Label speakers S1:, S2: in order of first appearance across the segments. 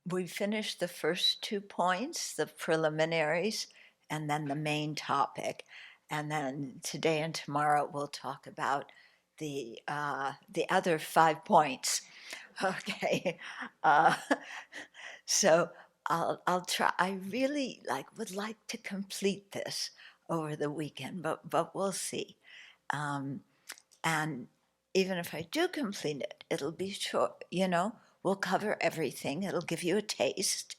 S1: we finished the first 2 points, the preliminaries, and then the main topic. And then today and tomorrow we'll talk about the other 5 points. Okay, uh, so I'll try. I really would like to complete this over the weekend, but we'll see. Um, and even if I do complete it, it'll be short. We'll cover everything. It'll give you a taste,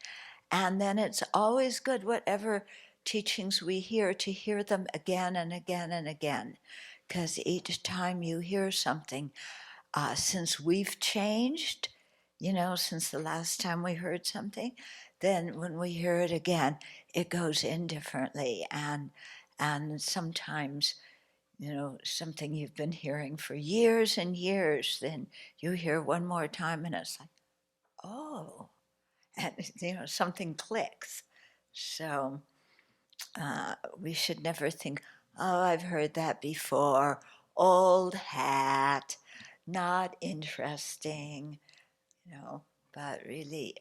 S1: and then it's always good, whatever teachings we hear, to hear them again and again and again, because each time you hear something, since we've changed, since the last time we heard something, then when we hear it again, it goes in differently. And sometimes, something you've been hearing for years and years, then you hear one more time and it's like, oh, and something clicks. So we should never think, oh, I've heard that before, old hat, not interesting, but really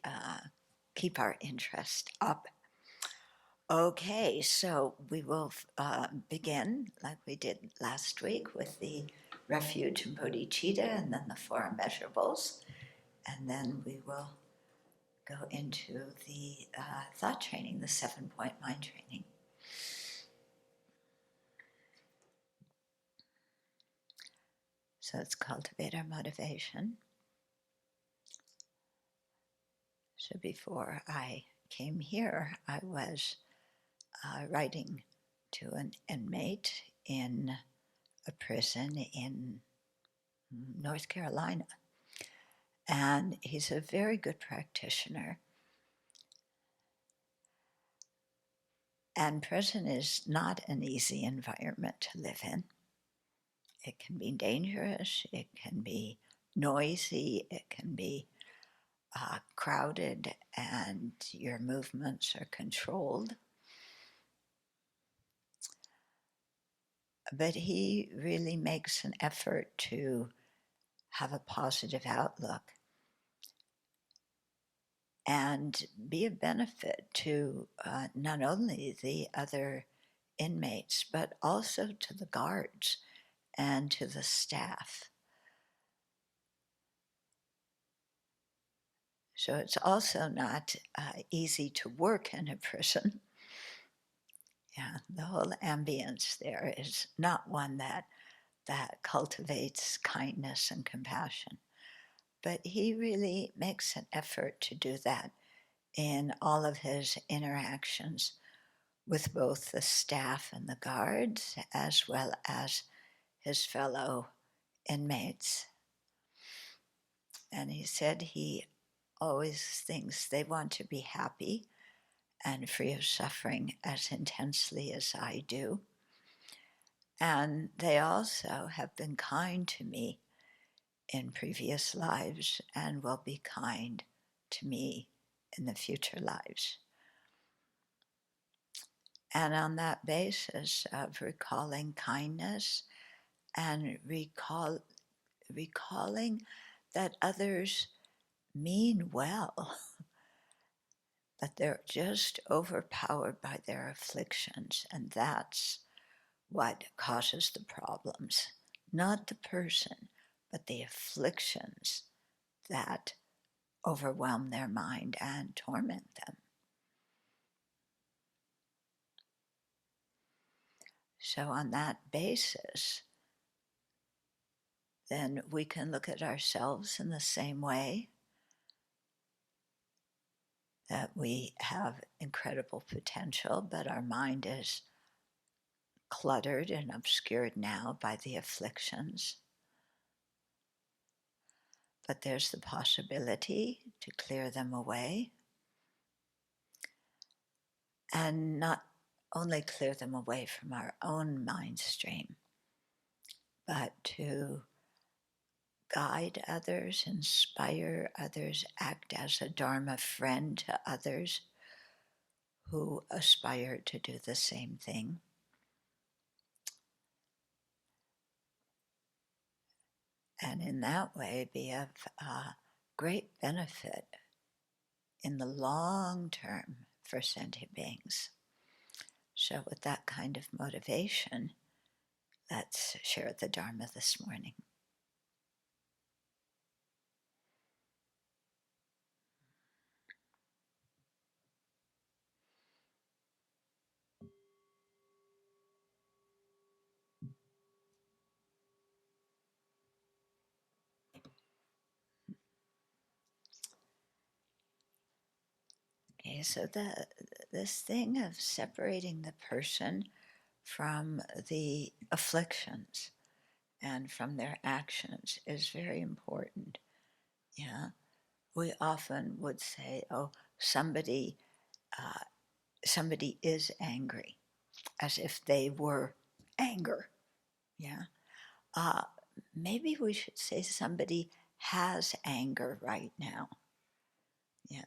S1: keep our interest up. Okay, so we will begin like we did last week with the refuge and bodhicitta, and then the four immeasurables, and then we will go into the thought training, the 7-point mind training. So let's cultivate our motivation. So before I came here, I was writing to an inmate in a prison in North Carolina. And he's a very good practitioner. And prison is not an easy environment to live in. It can be dangerous, it can be noisy, it can be crowded, and your movements are controlled. But he really makes an effort to have a positive outlook and be a benefit to not only the other inmates, but also to the guards and to the staff. So it's also not easy to work in a prison. Yeah, the whole ambience there is not one that cultivates kindness and compassion. But he really makes an effort to do that in all of his interactions with both the staff and the guards, as well as his fellow inmates. And he said he always thinks they want to be happy and free of suffering as intensely as I do. And they also have been kind to me in previous lives and will be kind to me in the future lives. And on that basis of recalling kindness and recalling that others mean well, but they're just overpowered by their afflictions, and that's what causes the problems. Not the person, but the afflictions that overwhelm their mind and torment them. So on that basis, then we can look at ourselves in the same way, that we have incredible potential, but our mind is cluttered and obscured now by the afflictions. But there's the possibility to clear them away, and not only clear them away from our own mind stream, but to guide others, inspire others, act as a Dharma friend to others who aspire to do the same thing. And in that way be of great benefit in the long term for sentient beings. So with that kind of motivation, let's share the Dharma this morning. Okay, so this thing of separating the person from the afflictions and from their actions is very important. Yeah, we often would say, "Oh, somebody is angry," as if they were anger. Yeah, uh, maybe we should say somebody has anger right now. Yeah,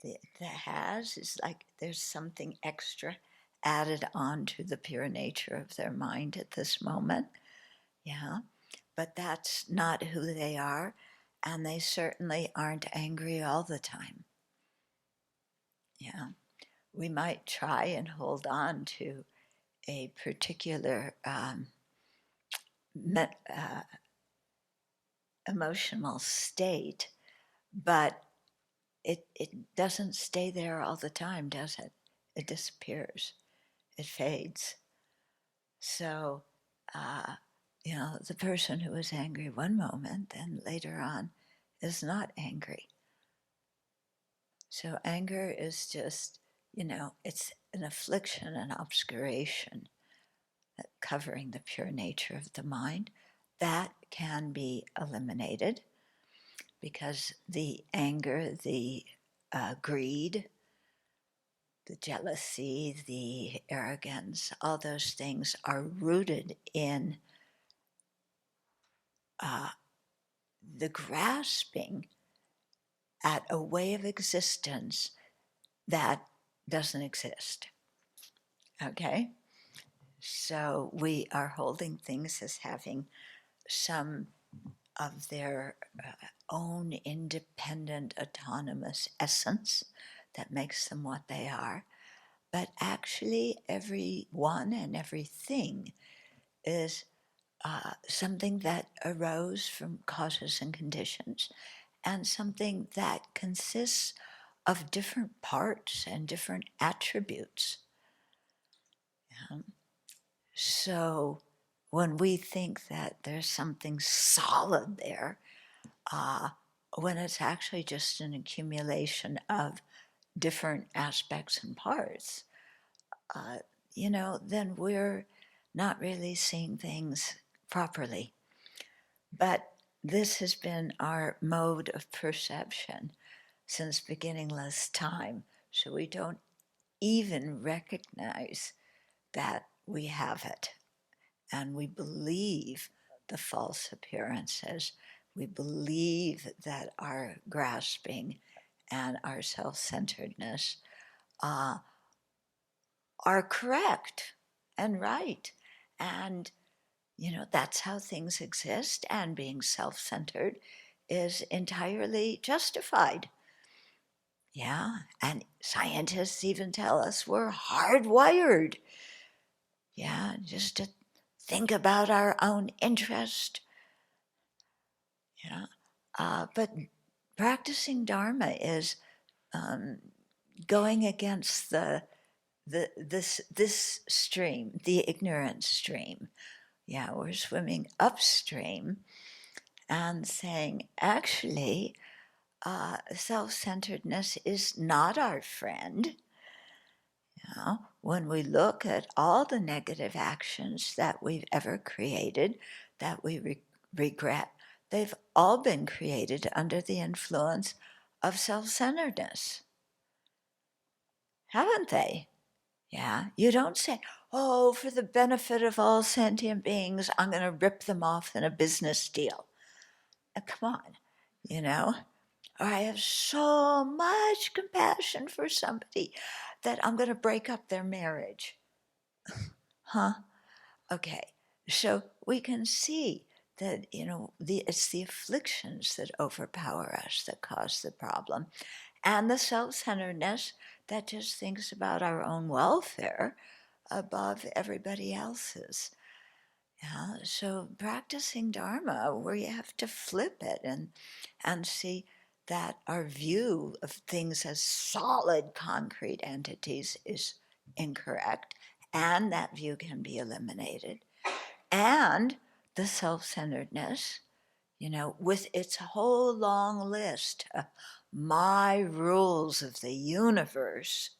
S1: the has is like there's something extra added on to the pure nature of their mind at this moment. Yeah, but that's not who they are, and they certainly aren't angry all the time. Yeah, we might try and hold on to a particular emotional state, but it doesn't stay there all the time, does it? It disappears, it fades. So, uh, the person who is angry one moment, then later on is not angry. So anger is just, it's an affliction, an obscuration covering the pure nature of the mind. That can be eliminated because the anger, the greed, the jealousy, the arrogance, all those things are rooted in uh, the grasping at a way of existence that doesn't exist. Okay? So we are holding things as having some of their own independent, autonomous essence that makes them what they are. But actually, everyone and everything is something that arose from causes and conditions, and something that consists of different parts and different attributes. Yeah. So when we think that there's something solid there, uh, when it's actually just an accumulation of different aspects and parts, uh, then we're not really seeing things properly. But this has been our mode of perception since beginningless time, so we don't even recognize that we have it. And we believe the false appearances. We believe that our grasping and our self-centeredness uh, are correct and right. And, that's how things exist, and being self-centered is entirely justified. Yeah, and scientists even tell us we're hardwired. Yeah, just to think about our own interest. Yeah, but practicing Dharma is um, going against this stream, the ignorance stream. Yeah, we're swimming upstream and saying, actually, self-centeredness is not our friend. When we look at all the negative actions that we've ever created, that we regret, they've all been created under the influence of self-centeredness, haven't they? Yeah, you don't say, "Oh, for the benefit of all sentient beings, I'm going to rip them off in a business deal." Come on, you know? Or I have so much compassion for somebody that I'm going to break up their marriage. Huh? Okay, so we can see that, it's the afflictions that overpower us that cause the problem. And the self-centeredness that just thinks about our own welfare above everybody else's. Yeah, so practicing Dharma, where you have to flip it and see that our view of things as solid, concrete entities is incorrect, and that view can be eliminated. And the self-centeredness, with its whole long list of my rules of the universe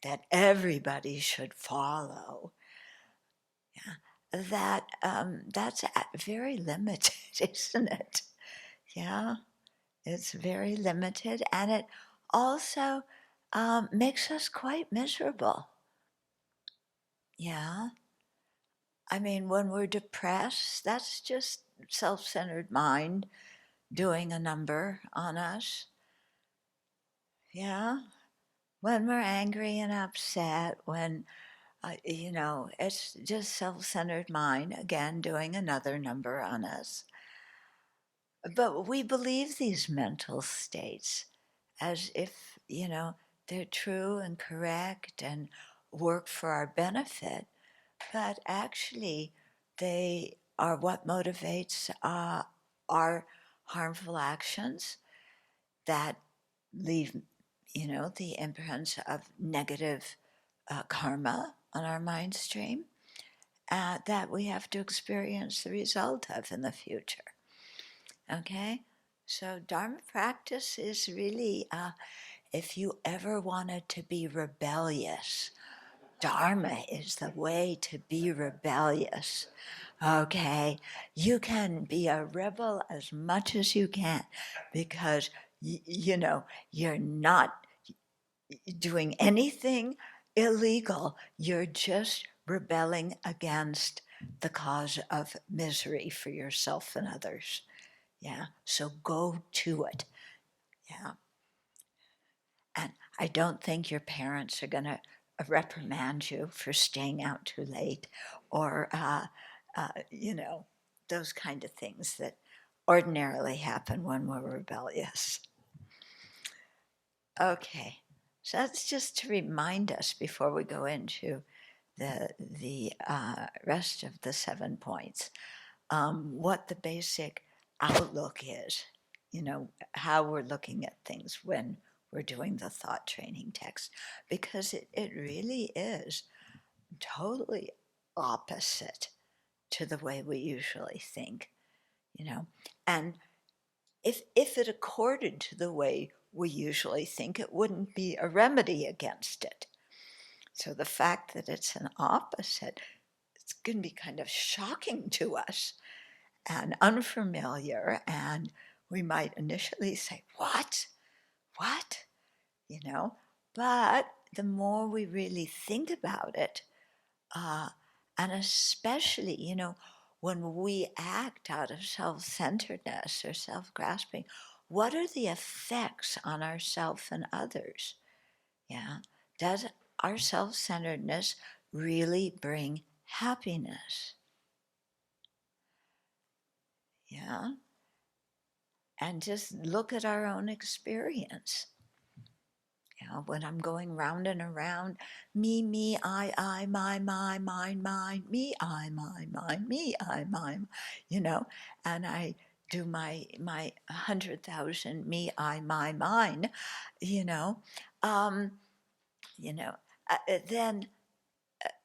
S1: that everybody should follow. Yeah, that's very limited, isn't it? Yeah, it's very limited, and it also makes us quite miserable. Yeah, I mean, when we're depressed, that's just self-centered mind doing a number on us. Yeah, when we're angry and upset, when it's just self-centered mind, again, doing another number on us. But we believe these mental states as if, they're true and correct and work for our benefit. But actually, they are what motivates our harmful actions that leave, the imprints of negative karma on our mind stream that we have to experience the result of in the future. Okay? So, Dharma practice is really, if you ever wanted to be rebellious, Dharma is the way to be rebellious. Okay? You can be a rebel as much as you can because, you're not doing anything illegal. You're just rebelling against the cause of misery for yourself and others. Yeah, so go to it. Yeah. And I don't think your parents are going to reprimand you for staying out too late or, those kind of things that ordinarily happen when we're rebellious. Okay, so that's just to remind us before we go into the rest of the 7 points, what the basic outlook is, how we're looking at things when we're doing the thought training text, because it really is totally opposite to the way we usually think, and if it accorded to the way we usually think, it wouldn't be a remedy against it. So the fact that it's an opposite, it's going to be kind of shocking to us and unfamiliar, and we might initially say, what? What? But the more we really think about it, and especially, when we act out of self-centeredness or self-grasping, what are the effects on ourself and others? Yeah. Does our self-centeredness really bring happiness? Yeah. And just look at our own experience. When I'm going round and around, me, I, my, mine, me, I, my, mine, me, I, mine, and I do my 100,000 me, I, my, mine, you know, um, then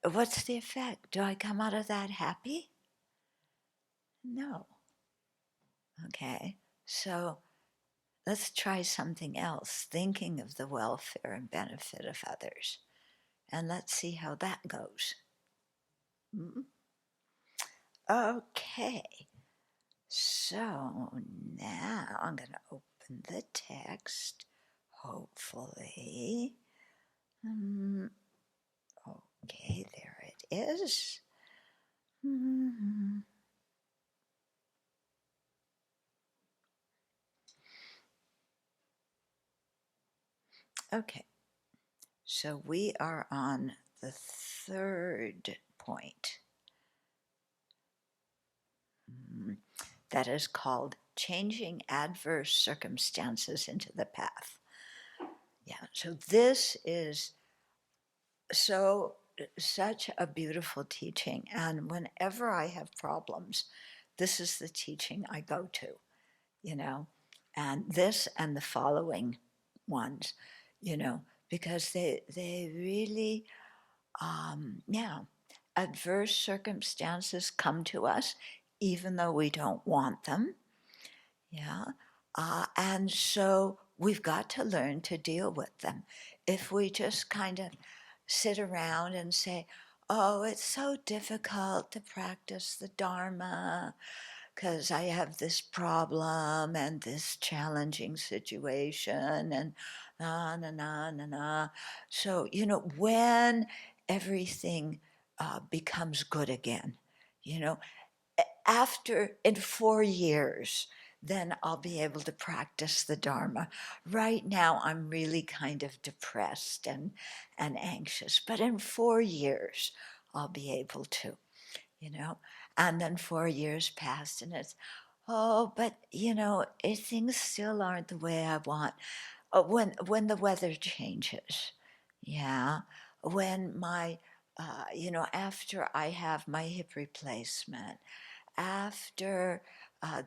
S1: what's the effect? Do I come out of that happy? No. Okay. So let's try something else, thinking of the welfare and benefit of others. And let's see how that goes. Okay. So now I'm going to open the text, hopefully. Okay, there it is. Okay, so we are on the 3rd point. that is called changing adverse circumstances into the path. Yeah, so this is such a beautiful teaching. And whenever I have problems, this is the teaching I go to, you know, and this and the following ones, because they really, yeah, adverse circumstances come to us even though we don't want them. Yeah. And so we've got to learn to deal with them. If we just kind of sit around and say, oh, it's so difficult to practice the Dharma because I have this problem and this challenging situation and na na na na na. So, when everything becomes good again, you know, after in 4 years, then I'll be able to practice the Dharma. Right now, I'm really kind of depressed and anxious, but in 4 years, I'll be able to, And then 4 years passed, and it's, oh, but things still aren't the way I want. When the weather changes, yeah, when after I have my hip replacement, after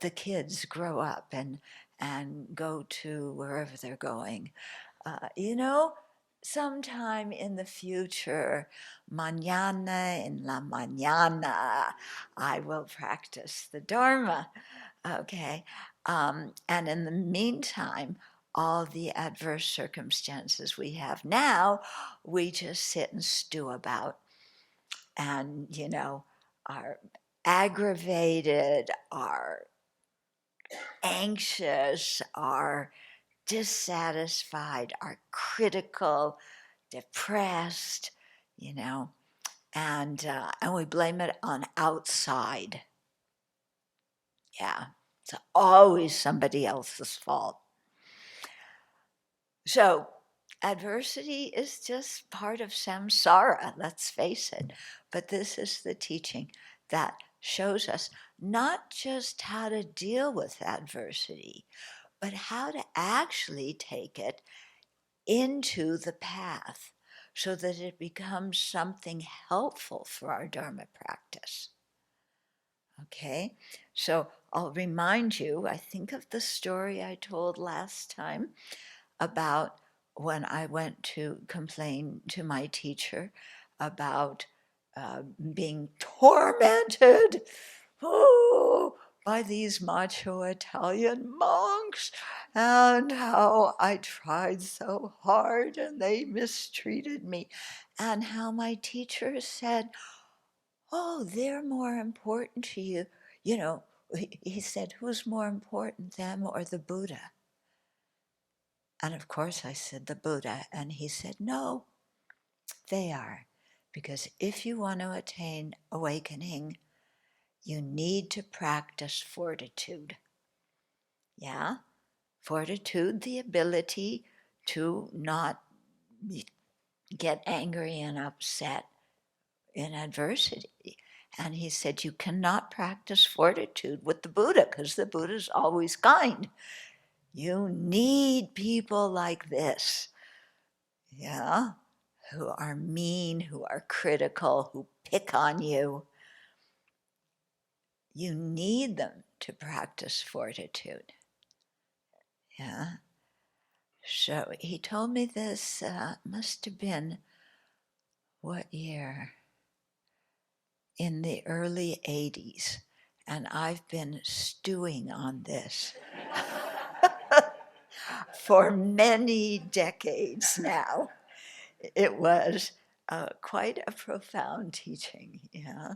S1: the kids grow up and go to wherever they're going. Sometime in the future, mañana en la mañana, I will practice the Dharma. Okay. And in the meantime, all the adverse circumstances we have now, we just sit and stew about and, are aggravated, are anxious, are dissatisfied, are critical, depressed, and we blame it on outside. Yeah, it's always somebody else's fault. So adversity is just part of samsara, let's face it. But this is the teaching that shows us not just how to deal with adversity, but how to actually take it into the path so that it becomes something helpful for our Dharma practice. Okay, so I'll remind you, I think of the story I told last time about when I went to complain to my teacher about being tormented by these macho Italian monks, and how I tried so hard and they mistreated me, and how my teacher said, oh, they're more important to you. He said, who's more important, them or the Buddha? And of course I said the Buddha, and he said, no, they are. Because if you want to attain awakening, you need to practice fortitude. Yeah? Fortitude, the ability to not get angry and upset in adversity. And he said, you cannot practice fortitude with the Buddha because the Buddha is always kind. You need people like this, yeah, who are mean, who are critical, who pick on you. You need them to practice fortitude. Yeah. So he told me this must have been, what year? In the early 80s. And I've been stewing on this for many decades now. It was quite a profound teaching, yeah.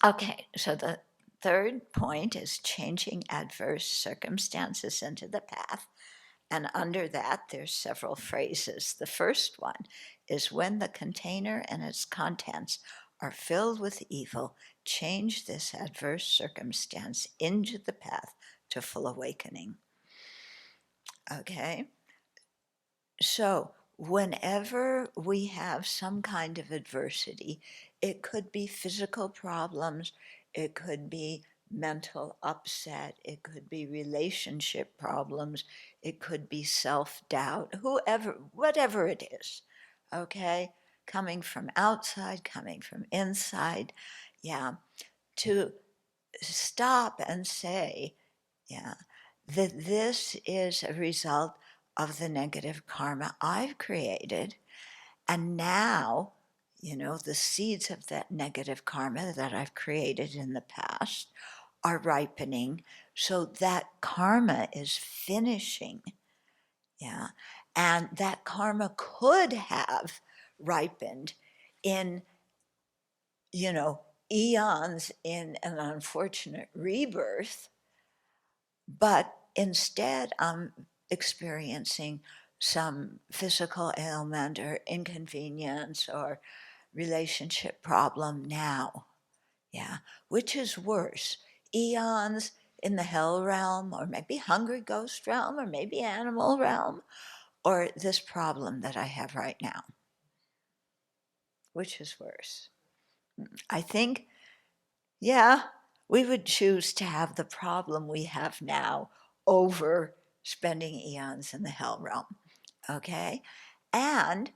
S1: Okay, so the third point is changing adverse circumstances into the path. And under that, there's several phrases. The first one is when the container and its contents are filled with evil, change this adverse circumstance into the path to full awakening. Okay? So, whenever we have some kind of adversity, it could be physical problems, it could be mental upset, it could be relationship problems, it could be self-doubt, whatever it is, okay? Coming from outside, coming from inside, yeah, to stop and say, yeah, that this is a result of the negative karma I've created, and now, the seeds of that negative karma that I've created in the past are ripening, so that karma is finishing. Yeah. And that karma could have ripened in, eons in an unfortunate rebirth, but instead I'm experiencing some physical ailment or inconvenience or relationship problem now. Yeah. Which is worse? Eons in the hell realm, or maybe hungry ghost realm, or maybe animal realm, or this problem that I have right now? Which is worse? I think, yeah, we would choose to have the problem we have now over spending eons in the hell realm. Okay? And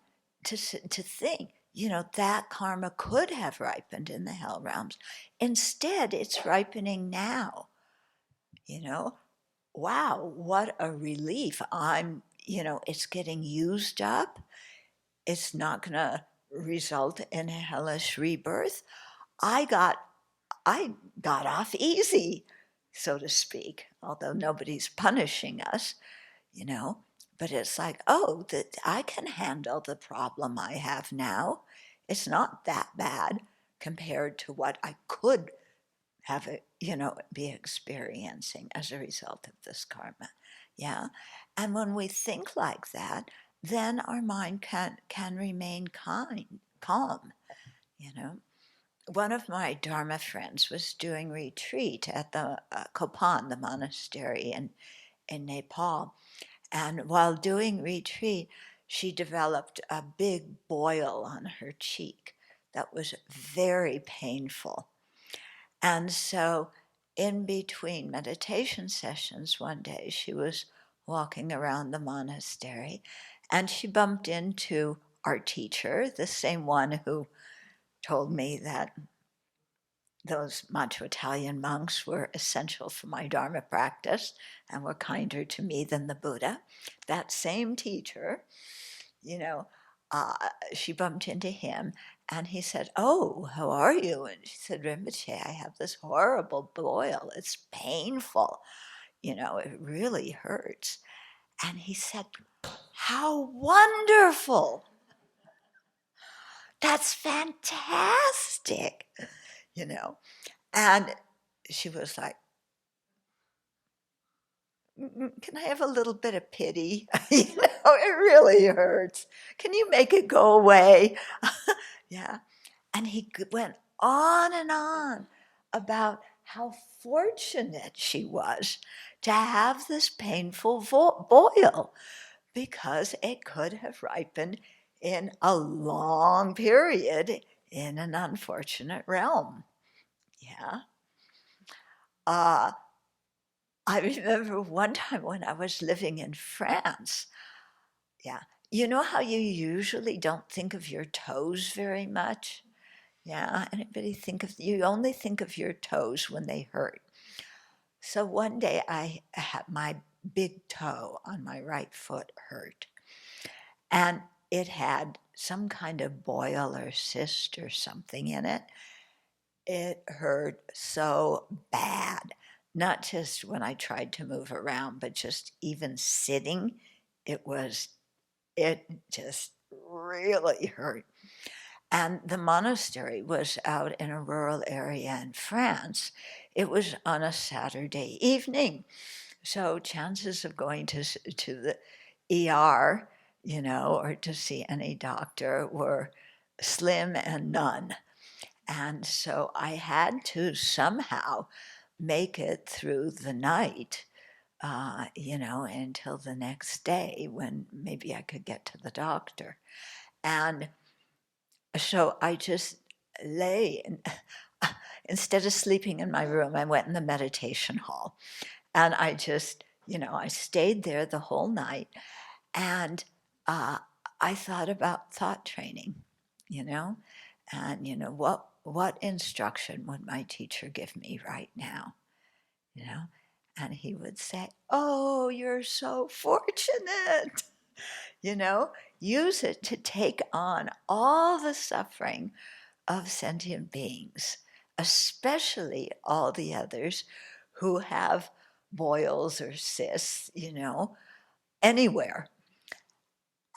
S1: to think, that karma could have ripened in the hell realms. Instead, it's ripening now. Wow, what a relief. It's getting used up. It's not going to result in a hellish rebirth. I got off easy, so to speak, although nobody's punishing us, you know. But it's like, oh, that I can handle the problem I have now. It's not that bad compared to what I could have, be experiencing as a result of this karma. Yeah. And when we think like that, then our mind can remain calm, you know. One of my Dharma friends was doing retreat at the Kopan, the monastery in Nepal. And while doing retreat, she developed a big boil on her cheek that was very painful. And so, in between meditation sessions one day, she was walking around the monastery and she bumped into our teacher, the same one who told me that those macho Italian monks were essential for my Dharma practice and were kinder to me than the Buddha. That same teacher, you know, she bumped into him and he said, "Oh, how are you?" And she said, "Rinpoche, I have this horrible boil. It's painful. It really hurts." And he said, "How wonderful! That's fantastic." you know. And she was like, "Can I have a little bit of pity? It really hurts. Can you make it go away?" Yeah. And he went on and on about how fortunate she was to have this painful boil because it could have ripened in a long period in an unfortunate realm. Yeah. Uh, I remember one time when I was living in France. Yeah. You know how you usually don't think of your toes very much? Yeah. Anybody you only think of your toes when they hurt. So one day I had my big toe on my right foot hurt. And it had some kind of boil or cyst or something in it. It hurt so bad. Not just when I tried to move around, but just even sitting, it just really hurt. And the monastery was out in a rural area in France. It was on a Saturday evening. So chances of going to the ER, or to see any doctor were slim and none. And so I had to somehow make it through the night, until the next day when maybe I could get to the doctor. And so I just lay and instead of sleeping in my room, I went in the meditation hall. And I just, I stayed there the whole night. And I thought about thought training, you know, and, what instruction would my teacher give me right now, you know? And he would say, "Oh, you're so fortunate." Use it to take on all the suffering of sentient beings, especially all the others who have boils or cysts, anywhere.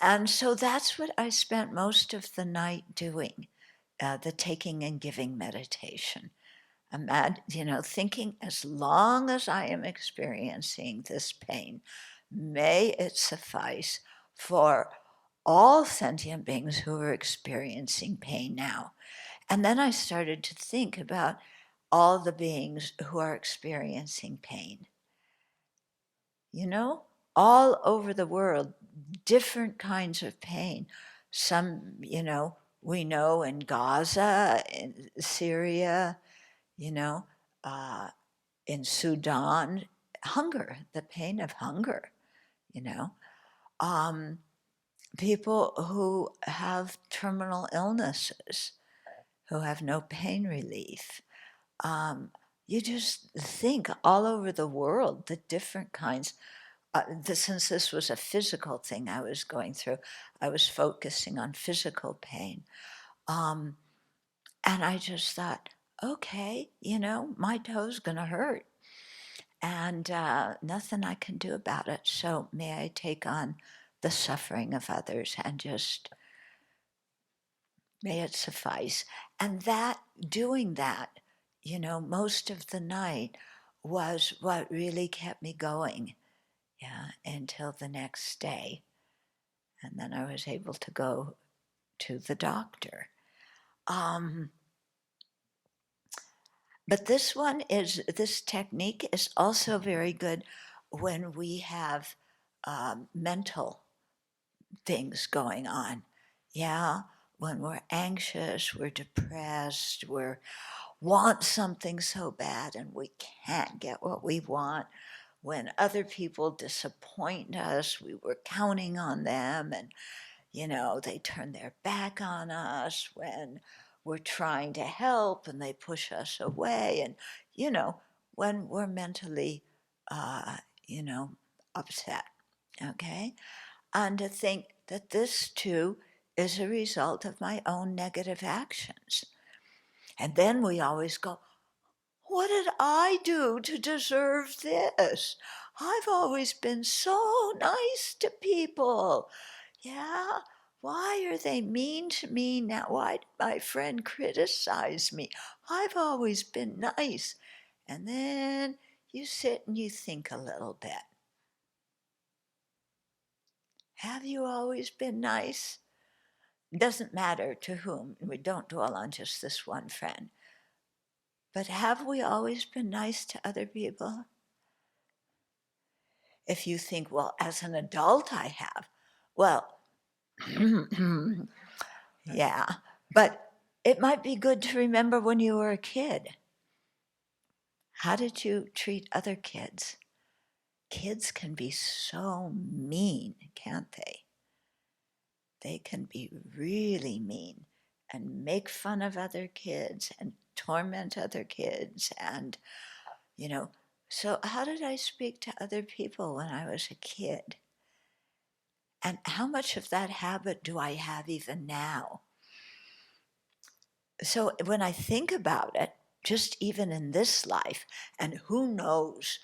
S1: And so that's what I spent most of the night doing, the taking and giving meditation. Thinking, as long as I am experiencing this pain, may it suffice for all sentient beings who are experiencing pain now. And then I started to think about all the beings who are experiencing pain. All over the world, different kinds of pain. Some, we know in Gaza, in Syria, uh, in Sudan, hunger, the pain of hunger, you know. People who have terminal illnesses, who have no pain relief. You just think all over the world, the different kinds. Since this was a physical thing I was going through, I was focusing on physical pain. And I just thought, okay, my toe's going to hurt. And nothing I can do about it. So may I take on the suffering of others and just may it suffice. And doing that, most of the night was what really kept me going, until the next day. And then I was able to go to the doctor. But this technique is also very good when we have mental things going on. Yeah, when we're anxious, we're depressed, we want something so bad and we can't get what we want. When other people disappoint us, we were counting on them and, they turn their back on us. When we're trying to help and they push us away. And, when we're mentally, uh, upset. Okay? And to think that this too is a result of my own negative actions. And then we always go, what did I do to deserve this? I've always been so nice to people. Yeah, why are they mean to me now? Why did my friend criticize me? I've always been nice. And then you sit and you think a little bit. Have you always been nice? It doesn't matter to whom. We don't dwell on just this one friend. But have we always been nice to other people? If you think, well, as an adult I have, well, yeah, but it might be good to remember when you were a kid. How did you treat other kids? Kids can be so mean, can't they? They can be really mean and make fun of other kids and torment other kids. And, so how did I speak to other people when I was a kid? And how much of that habit do I have even now? So when I think about it, just even in this life, and who knows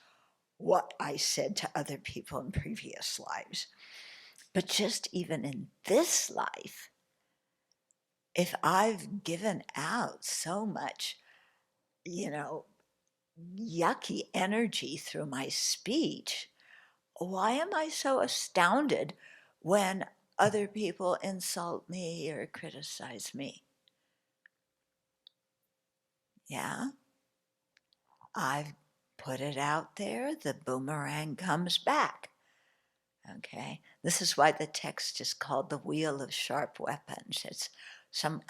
S1: what I said to other people in previous lives, but just even in this life, if I've given out so much, yucky energy through my speech, why am I so astounded when other people insult me or criticize me? Yeah, I've put it out there, the boomerang comes back. Okay, this is why the text is called the Wheel of Sharp Weapons. It's some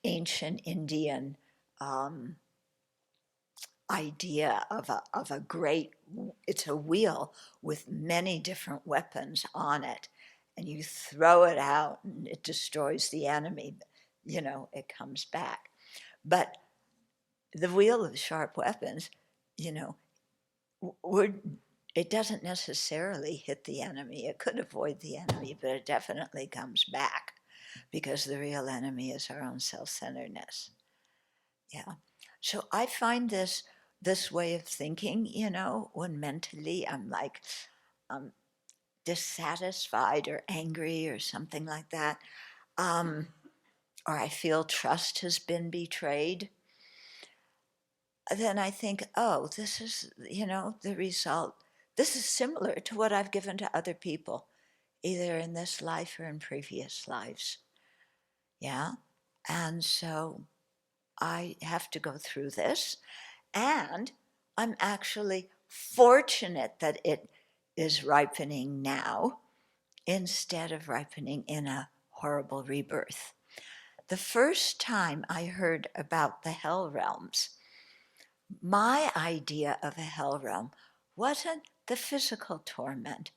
S1: ancient Indian idea of a great, it's a wheel with many different weapons on it, and you throw it out and it destroys the enemy, it comes back. But the wheel of sharp weapons, you know, it doesn't necessarily hit the enemy. It could avoid the enemy, but it definitely comes back, because the real enemy is our own self-centeredness. Yeah. So I find this way of thinking, when mentally I'm like dissatisfied or angry or something like that, or I feel trust has been betrayed, then I think, oh, this is, the result. This is similar to what I've given to other people, either in this life or in previous lives. Yeah. And so I have to go through this. And I'm actually fortunate that it is ripening now instead of ripening in a horrible rebirth. The first time I heard about the hell realms, my idea of a hell realm wasn't the physical torment.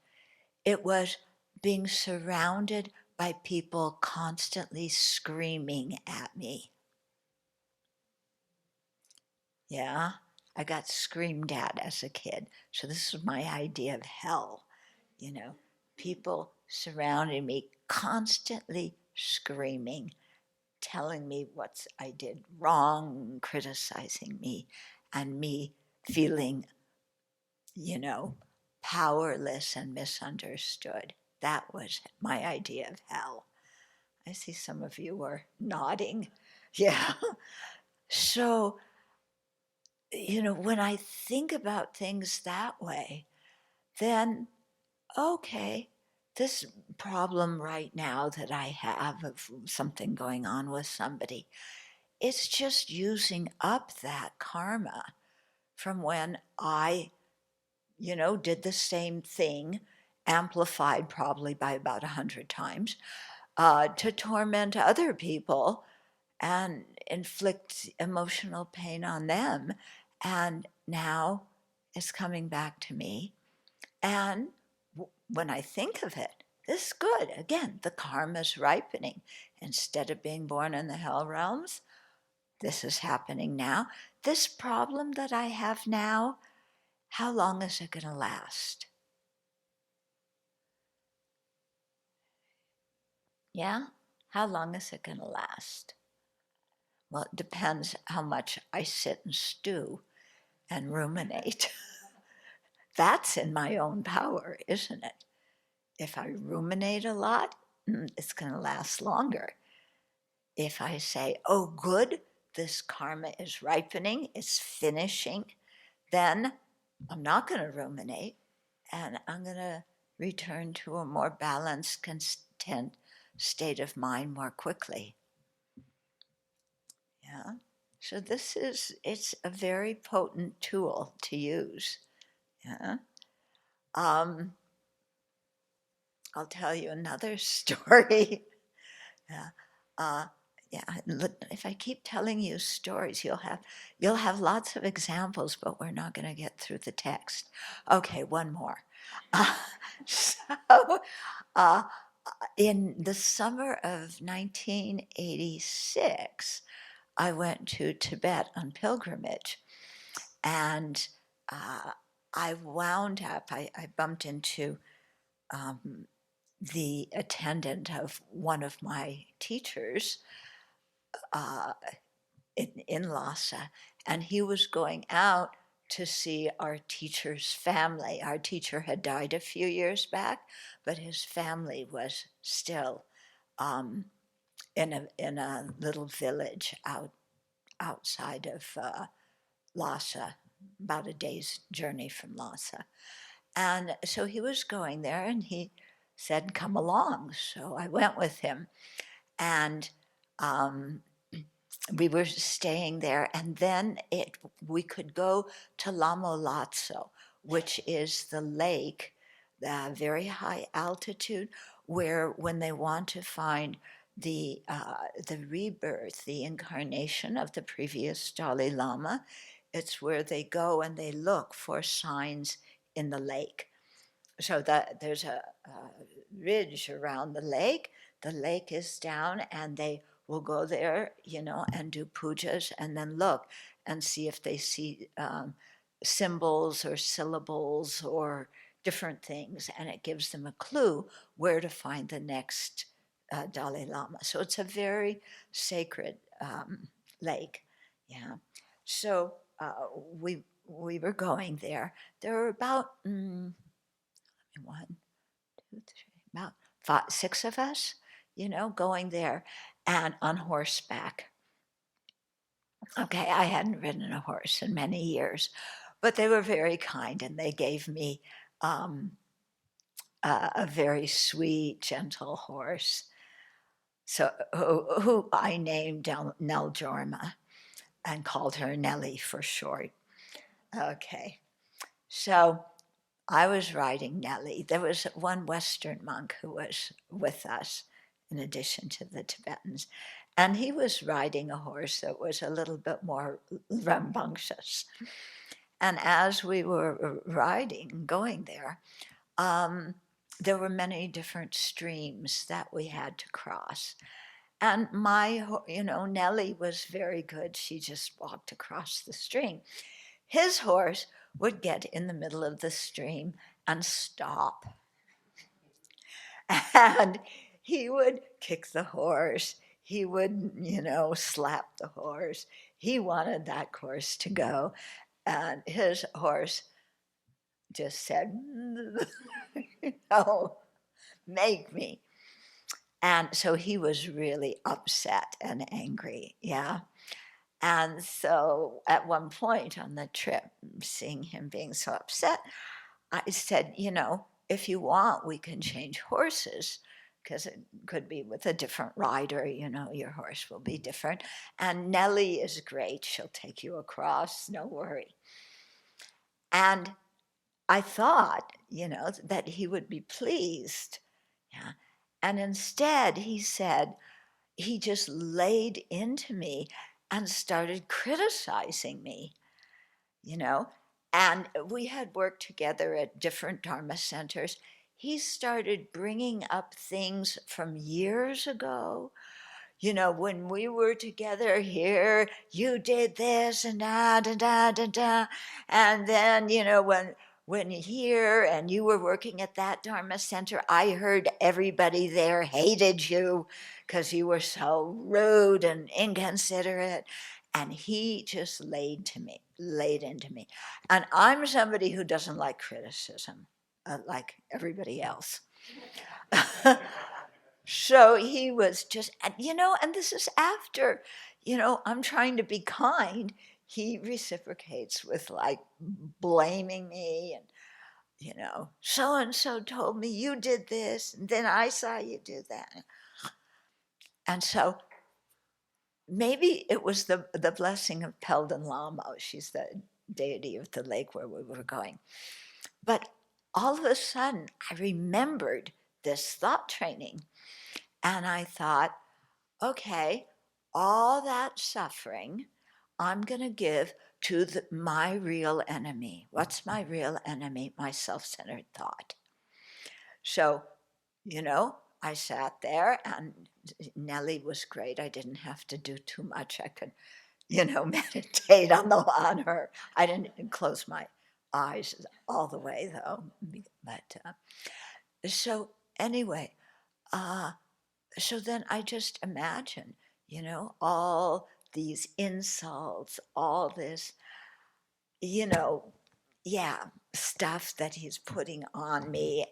S1: It was being surrounded by people constantly screaming at me. Yeah, I got screamed at as a kid. So this is my idea of hell. People surrounding me, constantly screaming, telling me what I did wrong, criticizing me, and me feeling, powerless and misunderstood. That was my idea of hell. I see some of you are nodding. Yeah. So, when I think about things that way, then, okay, this problem right now that I have of something going on with somebody, it's just using up that karma from when I, did the same thing, amplified probably by about 100 times, to torment other people and inflict emotional pain on them. And now it's coming back to me. And when I think of it, this is good. Again, the karma's ripening. Instead of being born in the hell realms, this is happening now. This problem that I have now, how long is it going to last? Yeah? How long is it going to last? Well, it depends how much I sit and stew and ruminate. That's in my own power, isn't it? If I ruminate a lot, it's going to last longer. If I say, oh, good, this karma is ripening, it's finishing, then I'm not going to ruminate, and I'm going to return to a more balanced, content state of mind more quickly. Yeah. So it's a very potent tool to use. Yeah. I'll tell you another story. Yeah. Yeah. Look, if I keep telling you stories, you'll have lots of examples, but we're not going to get through the text. Okay, one more. Uh, so, uh, in the summer of 1986, I went to Tibet on pilgrimage, and I wound up. I bumped into the attendant of one of my teachers uh, in Lhasa, and he was going out to see our teacher's family. Our teacher had died a few years back, but his family was still in a little village outside of Lhasa, about a day's journey from Lhasa. And so he was going there, and he said, come along. So I went with him, and we were staying there, and then we could go to Lamo Lazzo, which is the lake, the very high altitude, where when they want to find the rebirth, the incarnation of the previous Dalai Lama. It's where they go and they look for signs in the lake. So that there's a ridge around the lake. The lake is down, and they will go there, and do pujas, and then look and see if they see symbols or syllables or different things, and it gives them a clue where to find the next Dalai Lama. So it's a very sacred lake. Yeah. So we were going there. There were about one, two, three, about 6 of us, going there, and on horseback. Okay, I hadn't ridden a horse in many years, but they were very kind, and they gave me um, a very sweet, gentle horse. So who I named Neljorma and called her Nellie for short. Okay, so I was riding Nellie. There was one Western monk who was with us, in addition to the Tibetans, and he was riding a horse that was a little bit more rambunctious. And as we were riding, going there, there were many different streams that we had to cross. And Nellie was very good. She just walked across the stream. His horse would get in the middle of the stream and stop. And he would kick the horse. He would, slap the horse. He wanted that course to go. And his horse just said, make me. And so he was really upset and angry. Yeah. And so at one point on the trip, seeing him being so upset, I said, if you want, we can change horses, because it could be with a different rider, your horse will be different. And Nellie is great. She'll take you across, no worry. And I thought, that he would be pleased. Yeah. And instead, he said, he just laid into me and started criticizing me, And we had worked together at different Dharma centers. He started bringing up things from years ago. When we were together here, you did this and that and da da da. And then, when here and you were working at that Dharma center, I heard everybody there hated you because you were so rude and inconsiderate. And he just laid into me. And I'm somebody who doesn't like criticism, like everybody else. So he was just, and this is after, I'm trying to be kind. He reciprocates with like blaming me and, so and so told me you did this, and then I saw you do that. And so maybe it was the blessing of Pelden Lama. She's the deity of the lake where we were going. But all of a sudden, I remembered this thought training. And I thought, okay, all that suffering, I'm going to give to my real enemy. What's my real enemy? My self-centered thought. So, I sat there, and Nellie was great. I didn't have to do too much. I could, meditate on her. I didn't close my eyes all the way, though. But so anyway, so then I just imagine, all these insults, all this, stuff that he's putting on me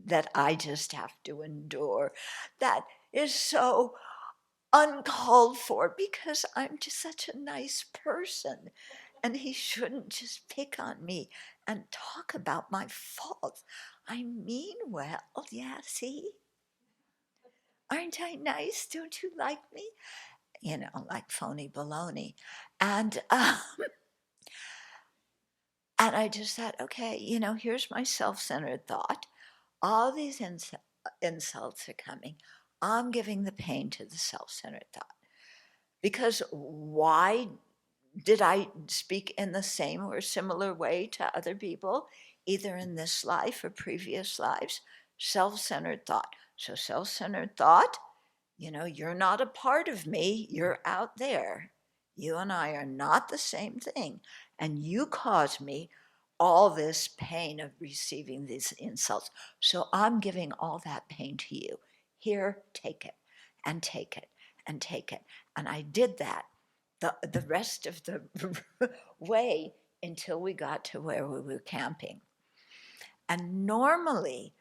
S1: that I just have to endure. That is so uncalled for, because I'm just such a nice person. And he shouldn't just pick on me and talk about my faults. I mean well, yeah, see? Aren't I nice? Don't you like me? Like phony baloney. And and I just thought, okay, here's my self-centered thought. All these insults are coming. I'm giving the pain to the self-centered thought. Because why did I speak in the same or similar way to other people, either in this life or previous lives? Self-centered thought. So self-centered thought, you're not a part of me, you're out there. You and I are not the same thing. And you caused me all this pain of receiving these insults. So I'm giving all that pain to you. Here, take it, and take it, and take it. And I did that the rest of the way until we got to where we were camping. And normally,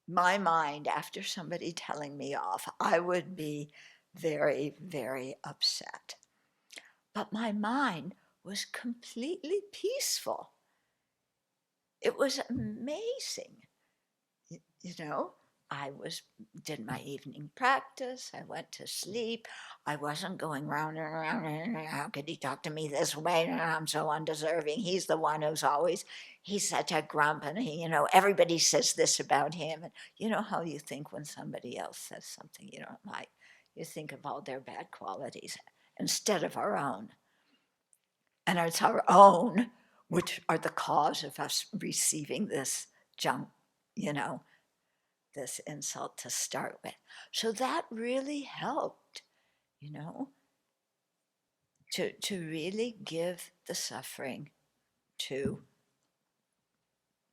S1: my mind, after somebody telling me off, I would be very, very upset. But my mind was completely peaceful. It was amazing. You know, I did my evening practice. I went to sleep. I wasn't going round and around. How could he talk to me this way? I'm so undeserving. He's the one he's such a grump, and everybody says this about him. And you know how you think when somebody else says something you don't like. You think of all their bad qualities instead of our own. And it's our own which are the cause of us receiving this junk, this insult to start with. So that really helped, to really give the suffering to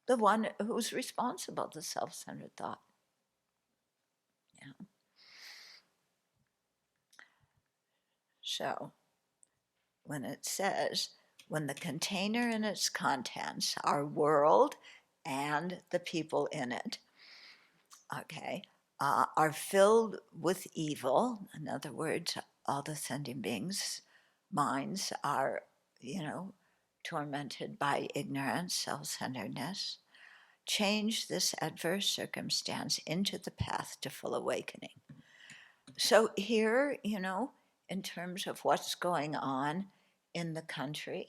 S1: the one who's responsible, the self-centered thought. Yeah. So when it says, when the container and its contents, our world and the people in it, are filled with evil, in other words, all the sentient beings' minds are, tormented by ignorance, self-centeredness, change this adverse circumstance into the path to full awakening. So here, in terms of what's going on in the country,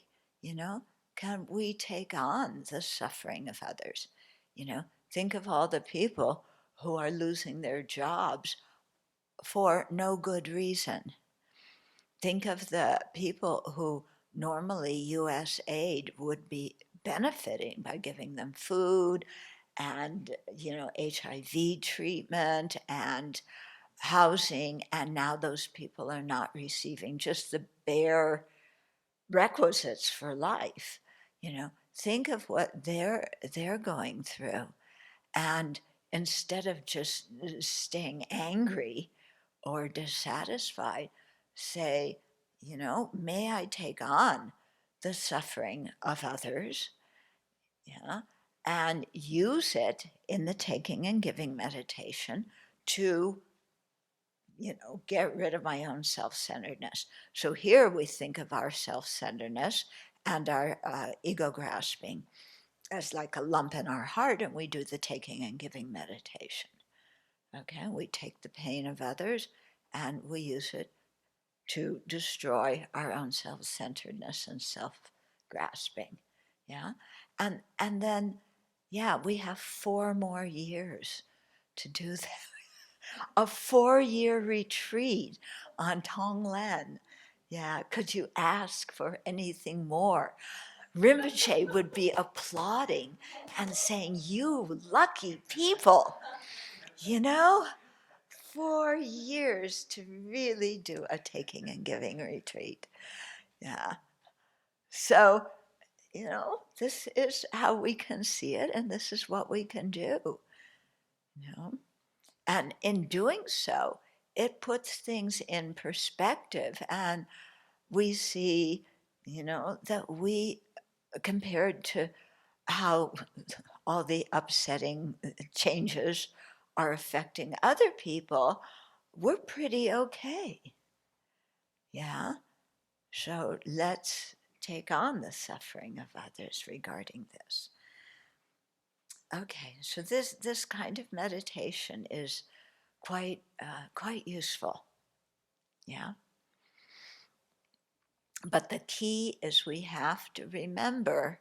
S1: can we take on the suffering of others? Think of all the people who are losing their jobs for no good reason. Think of the people who normally U.S. aid would be benefiting by giving them food and, HIV treatment and housing, and now those people are not receiving just the bare requisites for life. Think of what they're going through. And instead of just staying angry or dissatisfied, say, may I take on the suffering of others, and use it in the taking and giving meditation to, get rid of my own self-centeredness. So here we think of our self-centeredness and our ego grasping as like a lump in our heart, and we do the taking and giving meditation. Okay, we take the pain of others and we use it to destroy our own self-centeredness and self-grasping. Yeah, and then, we have 4 more years to do that. A 4-year retreat on Tonglen. Yeah, could you ask for anything more? Rinpoche would be applauding and saying, "You lucky people, 4 years to really do a taking and giving retreat." Yeah. So, this is how we can see it, and this is what we can do. And in doing so, it puts things in perspective, and we see, that we, compared to how all the upsetting changes are affecting other people, we're pretty okay. Yeah? So let's take on the suffering of others regarding this. Okay, so this kind of meditation is quite useful. Yeah? But the key is we have to remember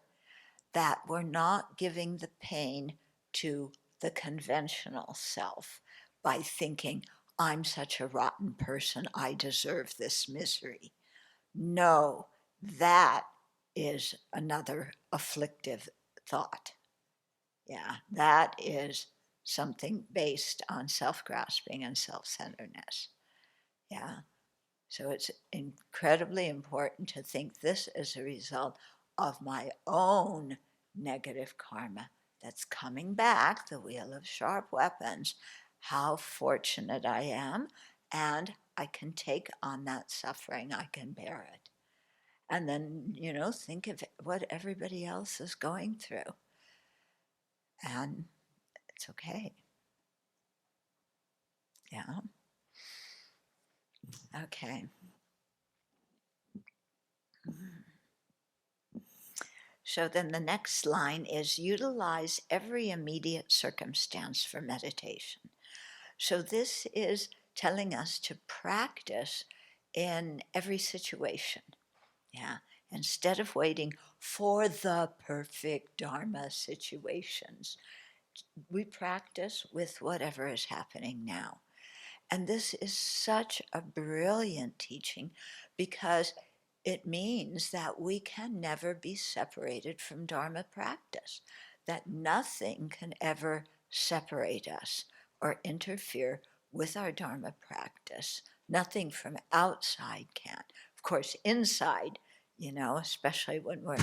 S1: that we're not giving the pain to the conventional self by thinking, I'm such a rotten person, I deserve this misery. No, that is another afflictive thought. Yeah, that is something based on self-grasping and self-centeredness. Yeah, so it's incredibly important to think this is a result of my own negative karma that's coming back, the wheel of sharp weapons. How fortunate I am, and I can take on that suffering, I can bear it. And then, think of what everybody else is going through. And it's okay. Yeah. Okay. So then the next line is utilize every immediate circumstance for meditation. So this is telling us to practice in every situation. Yeah. Instead of waiting for the perfect Dharma situations, we practice with whatever is happening now. And this is such a brilliant teaching because it means that we can never be separated from Dharma practice, that nothing can ever separate us or interfere with our Dharma practice. Nothing from outside can. Of course, inside, especially when we're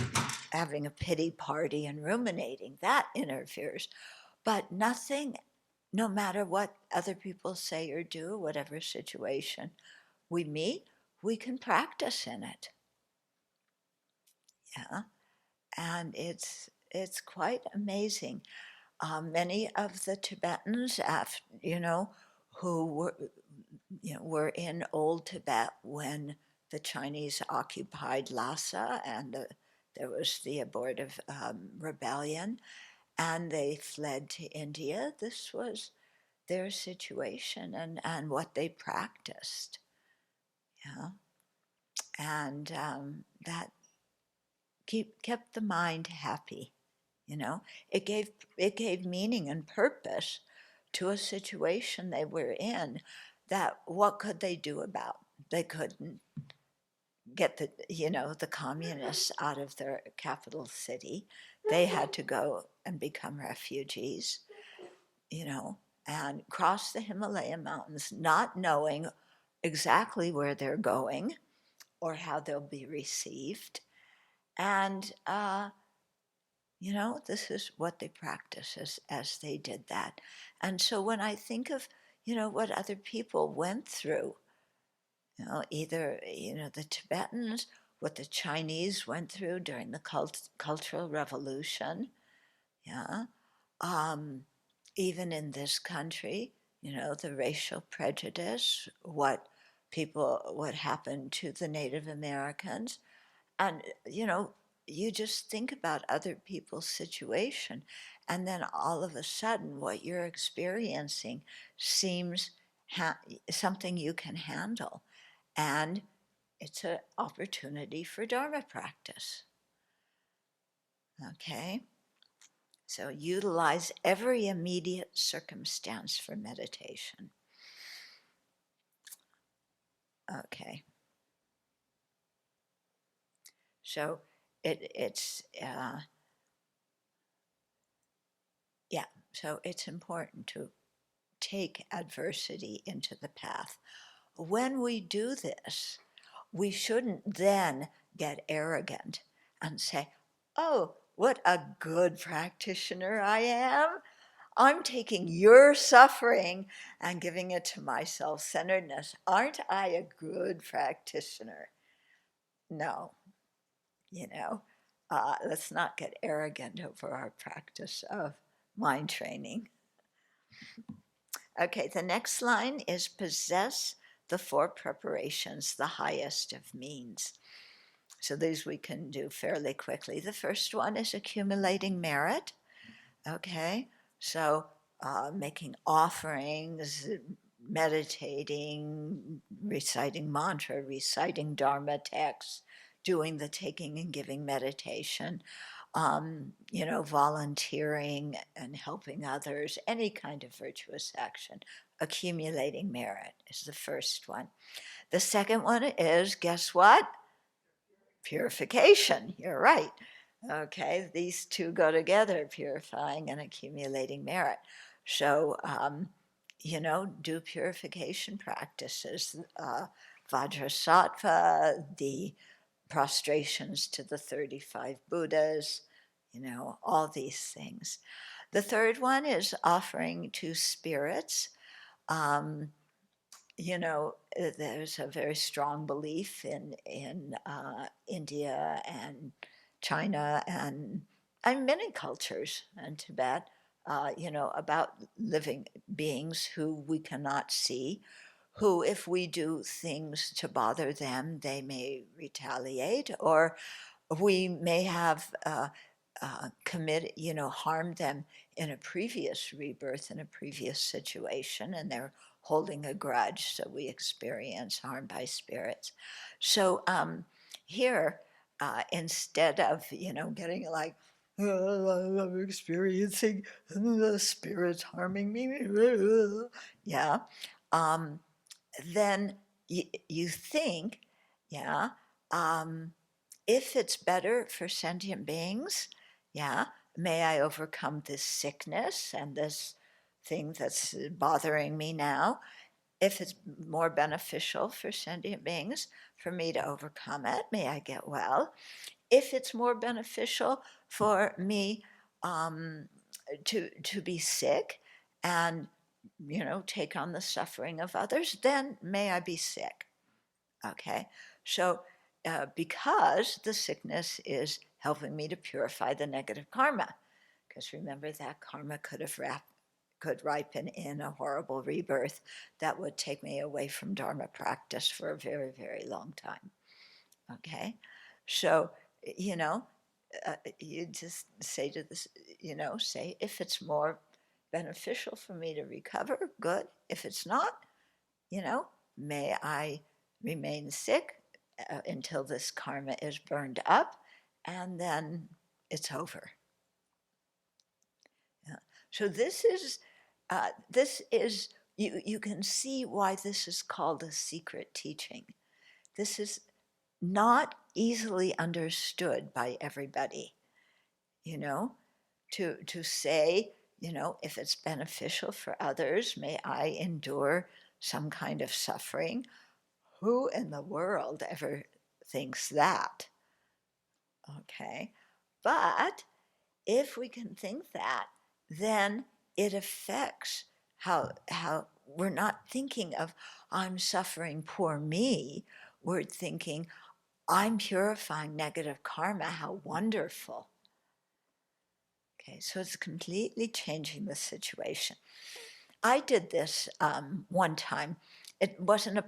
S1: having a pity party and ruminating, that interferes. But nothing, no matter what other people say or do, whatever situation we meet, we can practice in it. Yeah, and it's quite amazing. Many of the Tibetans, who were in old Tibet when the Chinese occupied Lhasa and there was the abortive rebellion, and they fled to India. This was their situation and what they practiced. Yeah, and that kept the mind happy. It gave meaning and purpose to a situation they were in. That what could they do about? They couldn't get the communists out of their capital city. They had to go and become refugees. You know, and cross the Himalaya mountains, not knowing exactly where they're going or how they'll be received. And, this is what they practice as they did that. And so when I think of, what other people went through, either, the Tibetans, what the Chinese went through during the Cultural Revolution, yeah, um, even in this country, the racial prejudice, what happened to the Native Americans. And, you just think about other people's situation, and then all of a sudden, what you're experiencing seems something you can handle. And it's an opportunity for Dharma practice. Okay? So utilize every immediate circumstance for meditation. Okay. So it's so it's important to take adversity into the path. When we do this, we shouldn't then get arrogant and say, "Oh, what a good practitioner I am. I'm taking your suffering and giving it to my self-centeredness. Aren't I a good practitioner?" No, you know, let's not get arrogant over our practice of mind training. Okay, the next line is possess the four preparations, the highest of means. So these we can do fairly quickly. The first one is accumulating merit. Okay, so making offerings, meditating, reciting mantra, reciting Dharma texts, doing the taking and giving meditation, volunteering and helping others, any kind of virtuous action. Accumulating merit is the first one. The second one is, guess what? Purification. You're right. Okay, these two go together, purifying and accumulating merit. So, do purification practices, Vajrasattva, the prostrations to the 35 Buddhas, all these things. The third one is offering to spirits. Um, there's a very strong belief in India and China and many cultures and Tibet, about living beings who we cannot see, who, if we do things to bother them, they may retaliate, or we may have harmed them in a previous rebirth, in a previous situation, and they're holding a grudge, so we experience harm by spirits. So here, instead of, getting like, oh, I'm experiencing the spirits harming me, yeah, then you think, yeah, if it's better for sentient beings, yeah, may I overcome this sickness and this thing that's bothering me now. If it's more beneficial for sentient beings for me to overcome it, may I get well. If it's more beneficial for me to be sick and take on the suffering of others, then may I be sick. Okay, so because the sickness is helping me to purify the negative karma, because remember that karma could ripen in a horrible rebirth that would take me away from Dharma practice for a very, very long time. Okay, so you just say to this, say, if it's more beneficial for me to recover, good. If it's not, may I remain sick until this karma is burned up, and then it's over. Yeah. So this is you can see why this is called a secret teaching. This is not easily understood by everybody. To say, if it's beneficial for others, may I endure some kind of suffering. Who in the world ever thinks that? Okay. But if we can think that, then it affects how we're not thinking of, I'm suffering, poor me. We're thinking, I'm purifying negative karma, how wonderful. Okay, so it's completely changing the situation. I did this one time. It wasn't a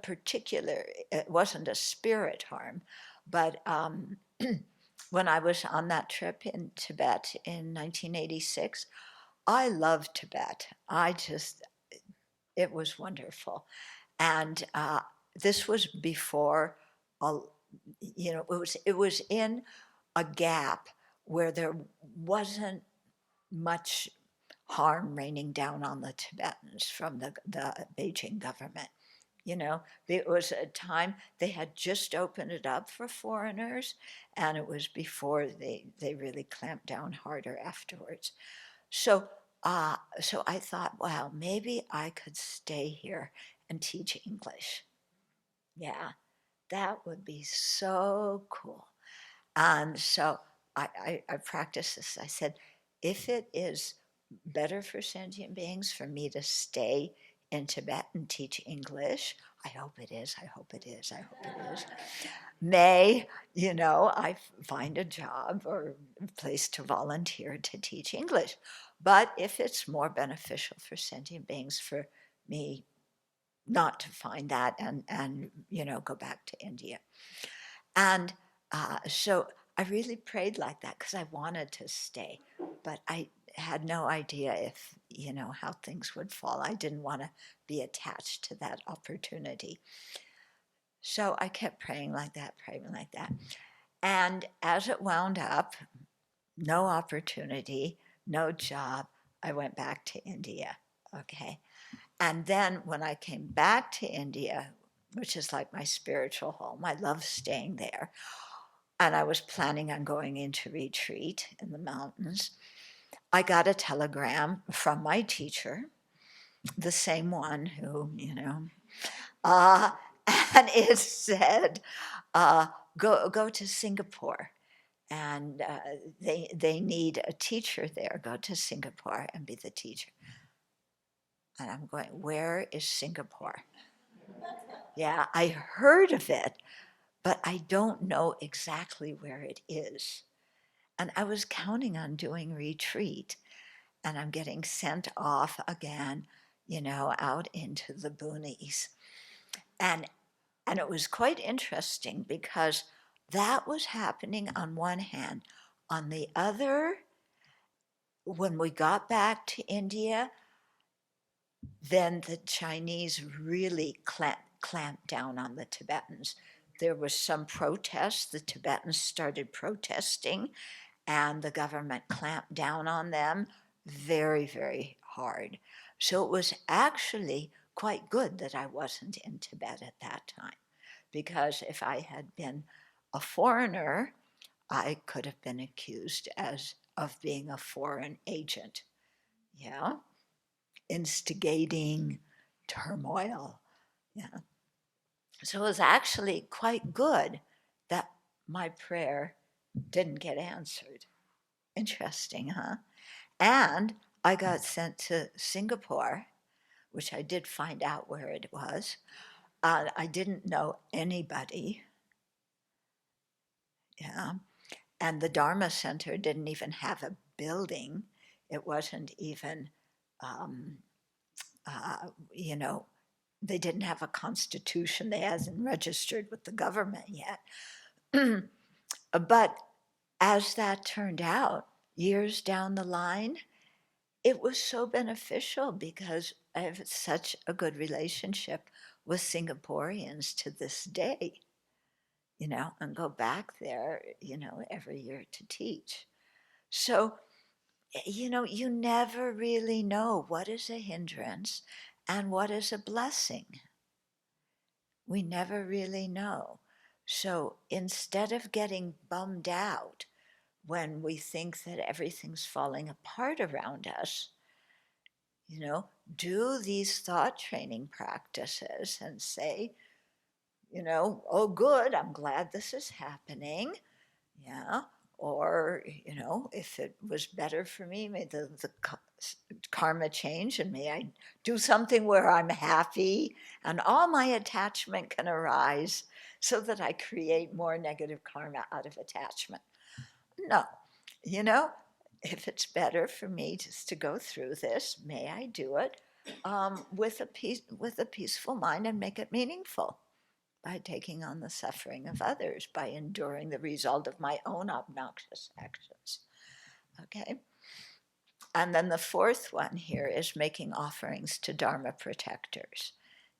S1: spirit harm, but when I was on that trip in Tibet in 1986, I loved Tibet. It was wonderful. And this was before, it was in a gap where there wasn't much harm raining down on the Tibetans from the Beijing government. It was a time they had just opened it up for foreigners, and it was before they really clamped down harder afterwards. So I thought, well, maybe I could stay here and teach English. Yeah, that would be so cool. And so I practiced this. I said, if it is better for sentient beings for me to stay in Tibet and teach English, I hope it is, I hope it is, I hope it is. May, I find a job or a place to volunteer to teach English. But if it's more beneficial for sentient beings for me not to find that and go back to India. And so I really prayed like that because I wanted to stay, but I had no idea if, how things would fall. I didn't want to be attached to that opportunity. So I kept praying like that. And as it wound up, no opportunity, no job. I went back to India. Okay. And then when I came back to India, which is like my spiritual home, I love staying there. And I was planning on going into retreat in the mountains. I got a telegram from my teacher, the same one who, uh, and it said, go to Singapore. And they need a teacher there. Go to Singapore and be the teacher. And I'm going, where is Singapore? Yeah, I heard of it, but I don't know exactly where it is. And I was counting on doing retreat, and I'm getting sent off again, out into the boonies. And it was quite interesting because that was happening on one hand. On the other, when we got back to India, then the Chinese really clamped down on the Tibetans. There was some protest. The Tibetans started protesting, and the government clamped down on them very, very hard. So it was actually quite good that I wasn't in Tibet at that time, because if I had been a foreigner, I could have been accused of being a foreign agent. Yeah, instigating turmoil. Yeah. So it was actually quite good that my prayer didn't get answered. Interesting, huh? And I got sent to Singapore, which I did find out where it was. I didn't know anybody. Yeah. And the Dharma Center didn't even have a building. It wasn't even, um, you know, they didn't have a constitution. They hasn't registered with the government yet. But as that turned out, years down the line, it was so beneficial because I have such a good relationship with Singaporeans to this day, and go back there, every year to teach. So, you never really know what is a hindrance and what is a blessing. We never really know. So instead of getting bummed out when we think that everything's falling apart around us, do these thought training practices and say, oh, good, I'm glad this is happening. Yeah. Or, if it was better for me, may the karma change and may I do something where I'm happy and all my attachment can arise so that I create more negative karma out of attachment. No, you know, if it's better for me just to go through this, may I do it with a peaceful mind and make it meaningful by taking on the suffering of others, by enduring the result of my own obnoxious actions. Okay? And then the fourth one here is making offerings to Dharma protectors.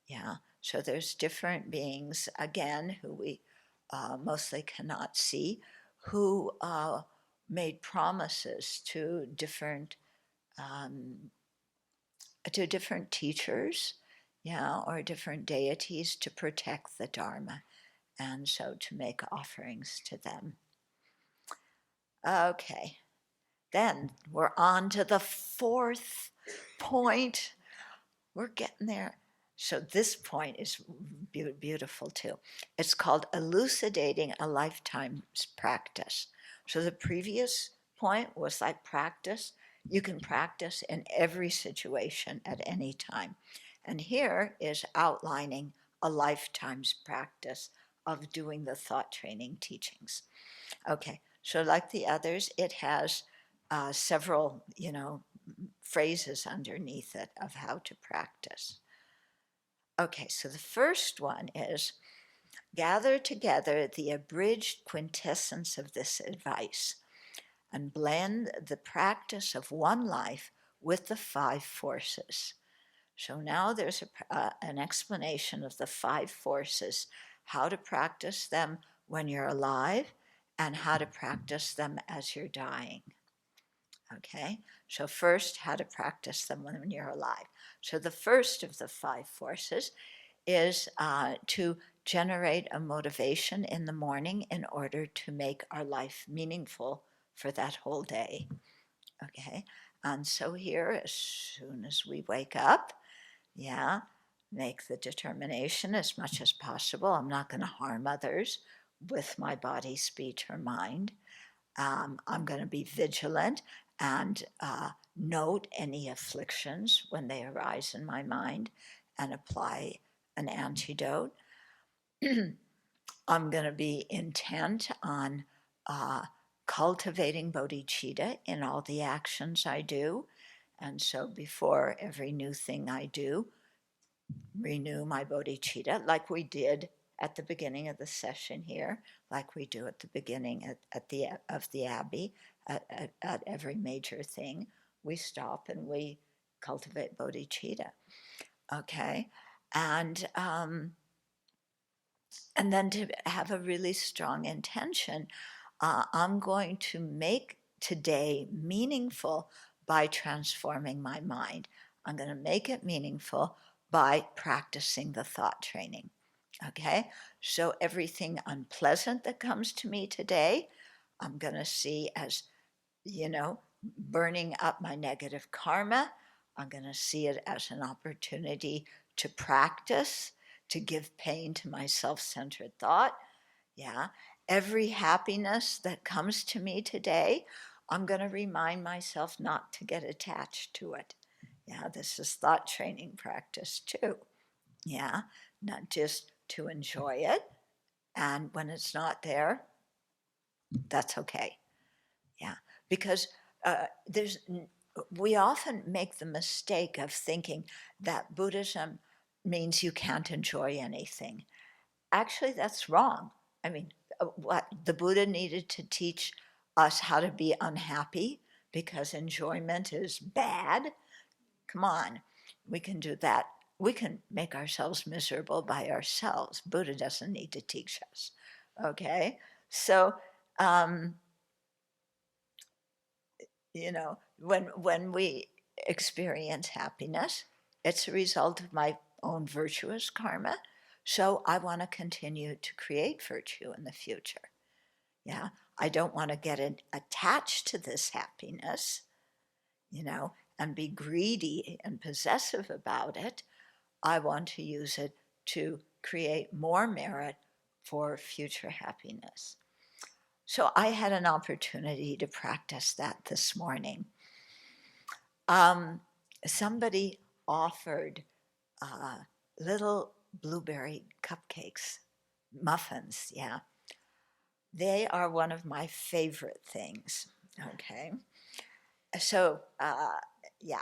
S1: Yeah, so there's different beings, again, who we mostly cannot see, who made promises um, to different teachers, yeah, or different deities to protect the Dharma, and so to make offerings to them. Okay, then we're on to the fourth point. We're getting there. So this point is beautiful too. It's called elucidating a lifetime's practice. So the previous point was like practice. You can practice in every situation at any time. And here is outlining a lifetime's practice of doing the thought training teachings. Okay, so like the others, it has several, phrases underneath it of how to practice. Okay, so the first one is gather together the abridged quintessence of this advice and blend the practice of one life with the five forces. So now there's an explanation of the five forces, how to practice them when you're alive and how to practice them as you're dying. Okay, so first, how to practice them when you're alive. So the first of the 5 forces is to generate a motivation in the morning in order to make our life meaningful for that whole day. Okay, and so here, as soon as we wake up, make the determination as much as possible. I'm not going to harm others with my body, speech, or mind. I'm going to be vigilant and note any afflictions when they arise in my mind and apply an antidote. I'm going to be intent on cultivating bodhicitta in all the actions I do. And so before every new thing I do, renew my bodhicitta like we did at the beginning of the session here, like we do at the beginning of the Abbey, at every major thing. We stop and we cultivate bodhicitta, okay? And then to have a really strong intention, I'm going to make today meaningful by transforming my mind. I'm going to make it meaningful by practicing the thought training. Okay, so everything unpleasant that comes to me today, I'm going to see as, burning up my negative karma. I'm going to see it as an opportunity to practice, to give pain to my self-centered thought. Yeah, every happiness that comes to me today, I'm going to remind myself not to get attached to it. Yeah, this is thought training practice too. Yeah, not just to enjoy it. And when it's not there, that's okay. Yeah, because we often make the mistake of thinking that Buddhism means you can't enjoy anything. Actually, that's wrong. I mean, what the Buddha needed to teach us how to be unhappy because enjoyment is bad. Come on, we can do that. We can make ourselves miserable by ourselves. Buddha doesn't need to teach us. Okay, so um, when we experience happiness, it's a result of my own virtuous karma. So I want to continue to create virtue in the future. Yeah, I don't want to get attached to this happiness, and be greedy and possessive about it. I want to use it to create more merit for future happiness. So I had an opportunity to practice that this morning. Somebody offered little blueberry cupcakes, muffins, yeah. They are one of my favorite things, okay? So, yeah.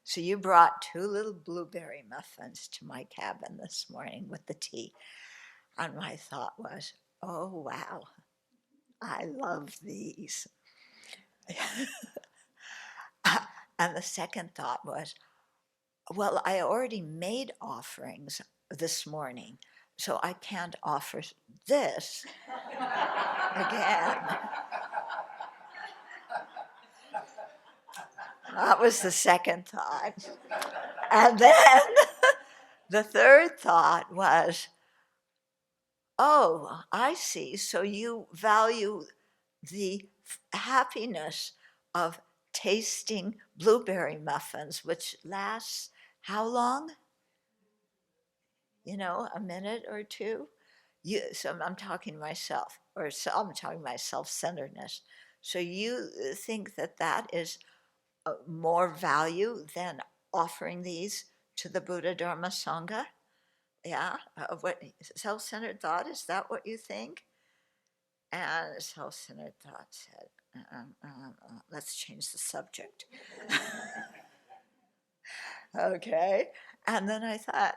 S1: So you brought 2 little blueberry muffins to my cabin this morning with the tea. And my thought was, oh, wow, I love these. And the second thought was, well, I already made offerings this morning, so I can't offer this again. That was the second thought. And then the third thought was, oh, I see. So you value the happiness of tasting blueberry muffins, which lasts how long? A minute or two. So I'm talking to myself, or so I'm talking my self-centeredness. So you think that is more value than offering these to the Buddha, Dharma, Sangha? Yeah, what self-centered thought, is that what you think? And self-centered thought said, let's change the subject. Okay, and then I thought,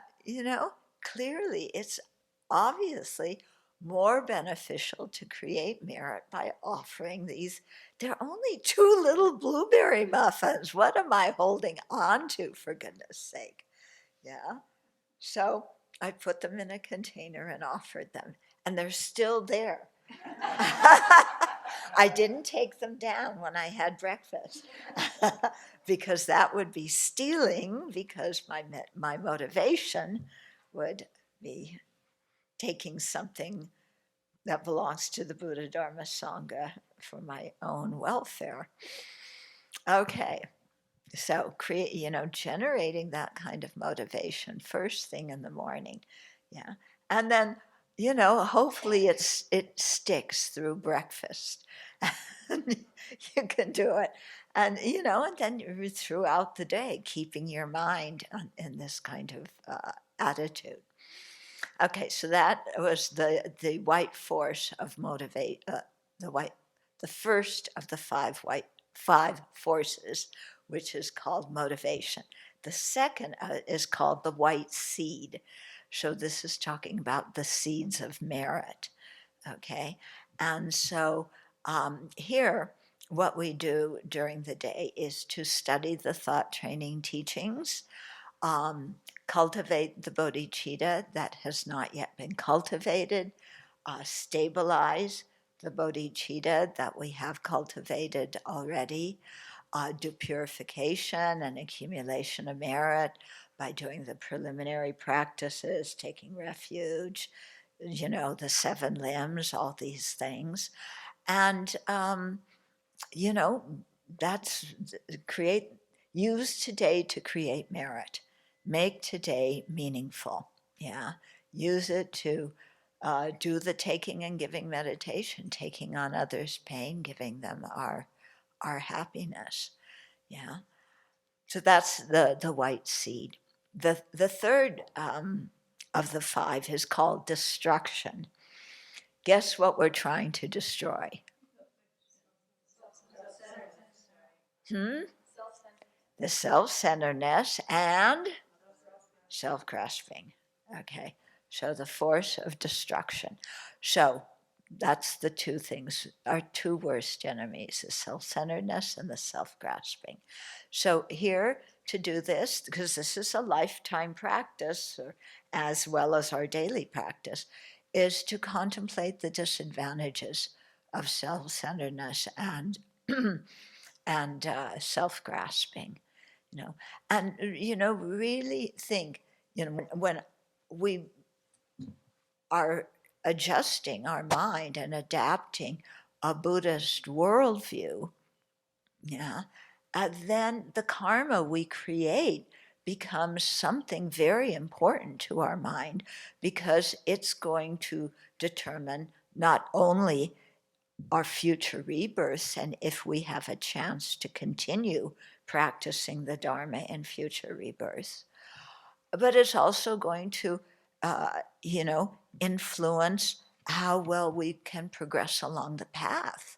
S1: clearly it's obviously more beneficial to create merit by offering these. They're only 2 little blueberry muffins. What am I holding on to, for goodness sake? Yeah. So I put them in a container and offered them, and they're still there. I didn't take them down when I had breakfast because that would be stealing, because my motivation would be taking something that belongs to the Buddha Dharma Sangha for my own welfare. Okay, so generating that kind of motivation first thing in the morning, yeah, and then hopefully it sticks through breakfast. You can do it, and then throughout the day, keeping your mind in this kind of attitude. Okay, so that was the white force of motivate the white the first of the five forces, which is called motivation. The second is called the white seed. So this is talking about the seeds of merit. Okay, and so here, what we do during the day is to study the thought training teachings, cultivate the bodhicitta that has not yet been cultivated, stabilize the bodhicitta that we have cultivated already, do purification and accumulation of merit by doing the preliminary practices, taking refuge, the seven limbs, all these things. And, you know, that's create, use today to create merit, make today meaningful. Yeah. Use it to do the taking and giving meditation, taking on others' pain, giving them our happiness. Yeah. So that's the white seed. The third of the five is called destruction. Guess what we're trying to destroy? Hmm? The self-centeredness and self-grasping. Okay, so the force of destruction. So that's the two things, our two worst enemies, the self-centeredness and the self-grasping. So here, to do this, because this is a lifetime practice, as well as our daily practice, is to contemplate the disadvantages of self-centeredness and self-grasping, and really think, when we are adjusting our mind and adapting a Buddhist worldview, yeah, then the karma we create becomes something very important to our mind, because it's going to determine not only our future rebirths and if we have a chance to continue practicing the Dharma in future rebirths, but it's also going to, influence how well we can progress along the path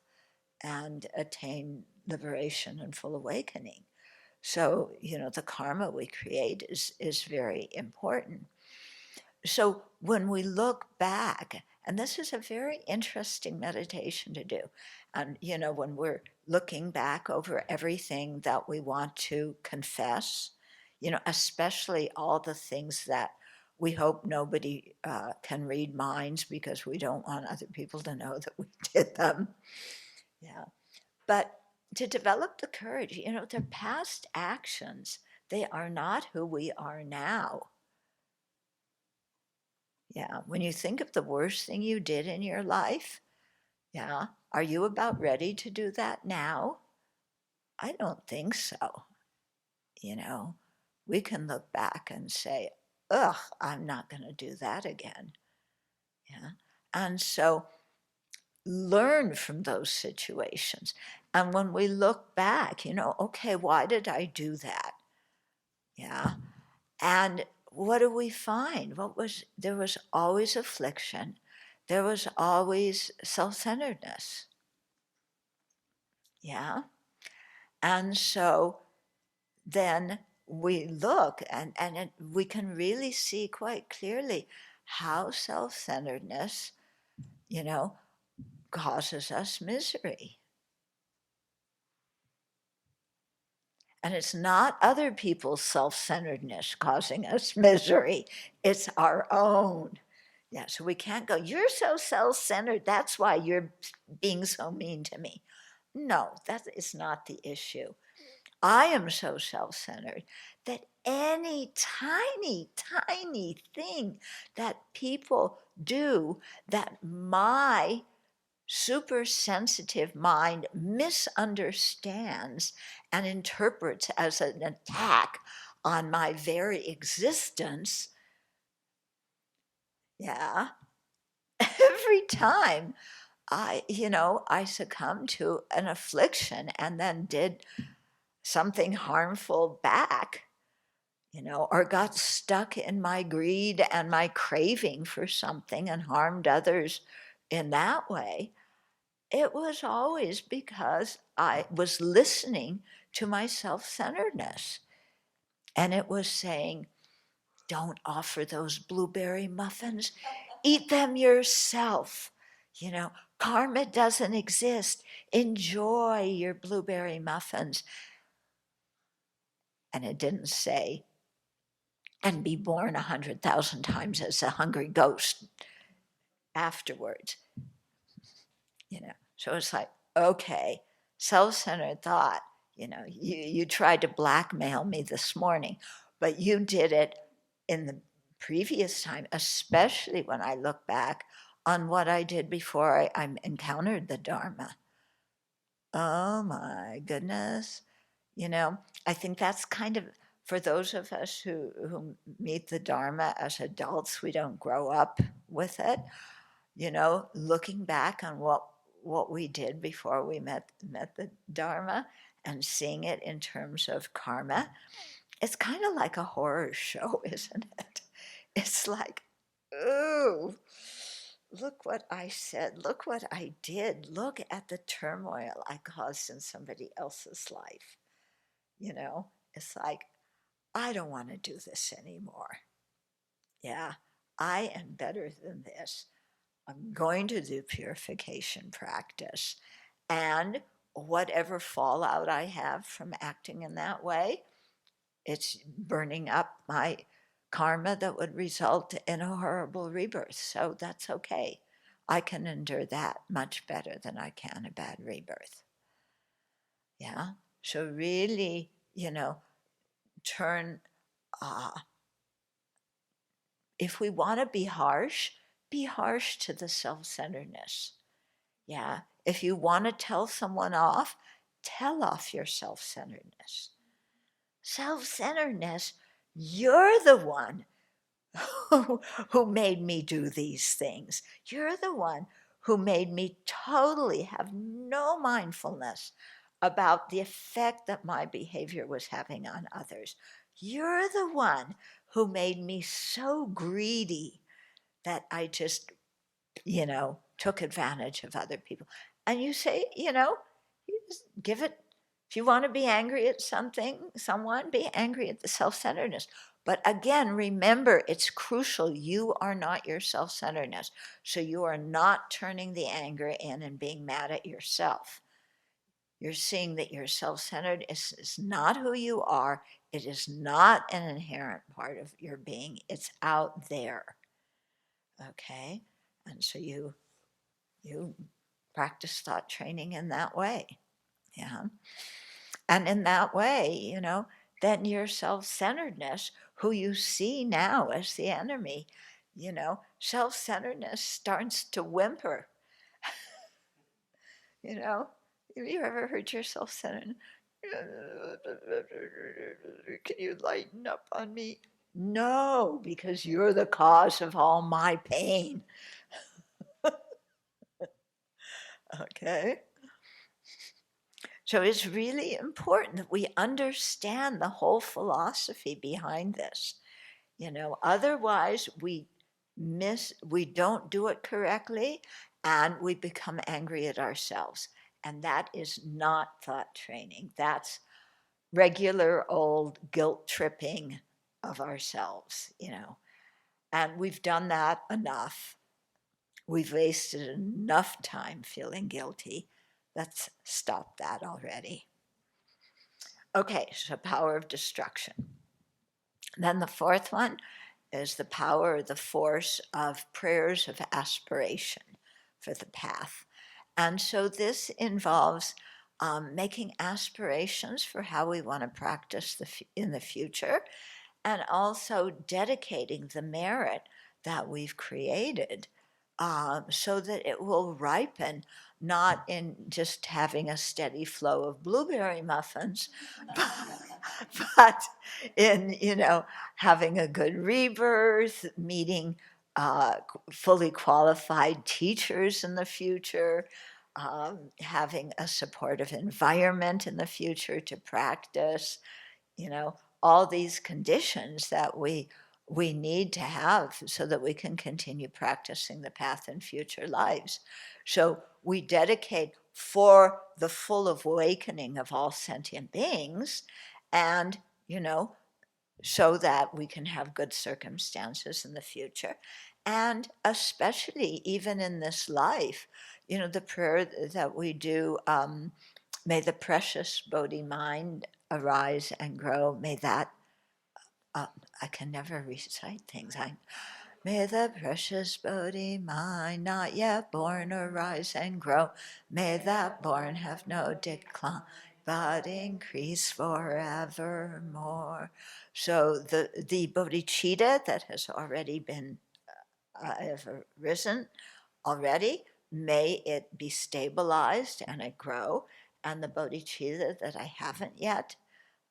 S1: and attain liberation and full awakening. So, the karma we create is very important. So when we look back, and this is a very interesting meditation to do, and when we're looking back over everything that we want to confess, especially all the things that we hope nobody can read minds, because we don't want other people to know that we did them. Yeah. But to develop the courage, their past actions, they are not who we are now. Yeah, when you think of the worst thing you did in your life, yeah, are you about ready to do that now? I don't think so. You know, we can look back and say, ugh, I'm not going to do that again. Yeah. And so learn from those situations. And when we look back, okay, why did I do that? Yeah. And what do we find? There was always affliction. There was always self-centeredness. Yeah. And so then we look, and we can really see quite clearly how self-centeredness, causes us misery. And it's not other people's self-centeredness causing us misery. It's our own. Yeah, so we can't go, you're so self-centered, that's why you're being so mean to me. No, that is not the issue. I am so self-centered that any tiny, tiny thing that people do that my super sensitive mind misunderstands and interprets as an attack on my very existence, yeah, every time I succumbed to an affliction and then did something harmful back, or got stuck in my greed and my craving for something and harmed others in that way, it was always because I was listening to my self-centeredness. And it was saying, don't offer those blueberry muffins, eat them yourself. Karma doesn't exist. Enjoy your blueberry muffins. And it didn't say, and be born 100,000 times as a hungry ghost afterwards. So it's like, okay, self-centered thought, you tried to blackmail me this morning, but you did it in the previous time, especially when I look back on what I did before I encountered the Dharma. Oh my goodness. I think that's kind of, for those of us who meet the Dharma as adults, we don't grow up with it. Looking back on what we did before we met the Dharma and seeing it in terms of karma, it's kind of like a horror show, isn't it? It's like, ooh, look what I said, look what I did, look at the turmoil I caused in somebody else's life. It's like, I don't want to do this anymore. Yeah, I am better than this. I'm going to do purification practice. And whatever fallout I have from acting in that way, it's burning up my karma that would result in a horrible rebirth. So that's okay. I can endure that much better than I can a bad rebirth. Yeah. So really, turn, if we want to be harsh to the self-centeredness. Yeah. If you want to tell someone off, tell off your self-centeredness. Self-centeredness, you're the one who made me do these things. You're the one who made me totally have no mindfulness about the effect that my behavior was having on others. You're the one who made me so greedy that I just took advantage of other people. And you say, you just give it, if you want to be angry at someone, be angry at the self-centeredness. But again, remember, it's crucial. You are not your self-centeredness. So you are not turning the anger in and being mad at yourself. You're seeing that you're self-centered is not who you are. It is not an inherent part of your being. It's out there. Okay? And so you practice thought training in that way. Yeah. And in that way, then your self-centeredness, who you see now as the enemy, self-centeredness starts to whimper. Have you ever heard yourself centered? Can you lighten up on me? No, because you're the cause of all my pain. Okay. So it's really important that we understand the whole philosophy behind this. Otherwise we don't do it correctly and we become angry at ourselves. And that is not thought training. That's regular old guilt tripping of ourselves, And we've done that enough. We've wasted enough time feeling guilty. Let's stop that already. Okay, so power of destruction. Then the fourth one is the power, the force of prayers of aspiration for the path. And so this involves making aspirations for how we want to practice in the future, and also dedicating the merit that we've created so that it will ripen, not in just having a steady flow of blueberry muffins, but in, having a good rebirth, meeting fully qualified teachers in the future, having a supportive environment in the future to practice, all these conditions that we need to have so that we can continue practicing the path in future lives. So we dedicate for the full awakening of all sentient beings, and, so that we can have good circumstances in the future. And especially even in this life, the prayer that we do, may the precious Bodhi mind arise and grow. May that, I can never recite things. May the precious Bodhi mind not yet born arise and grow. May that born have no decline, but increase forevermore. So the bodhicitta that has already been risen already, may it be stabilized and it grow. And the bodhicitta that I haven't yet,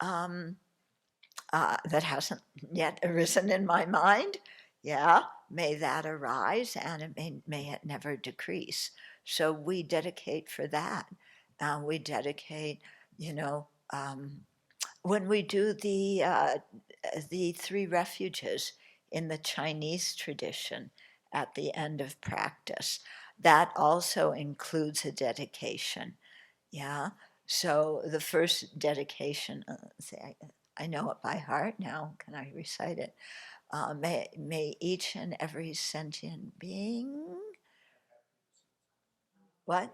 S1: that hasn't yet arisen in my mind, may that arise, and may it never decrease. So we dedicate for that. We dedicate, when we do the three refuges in the Chinese tradition at the end of practice, that also includes a dedication. Yeah. So the first dedication, I know it by heart now. Can I recite it? May each and every sentient being, what?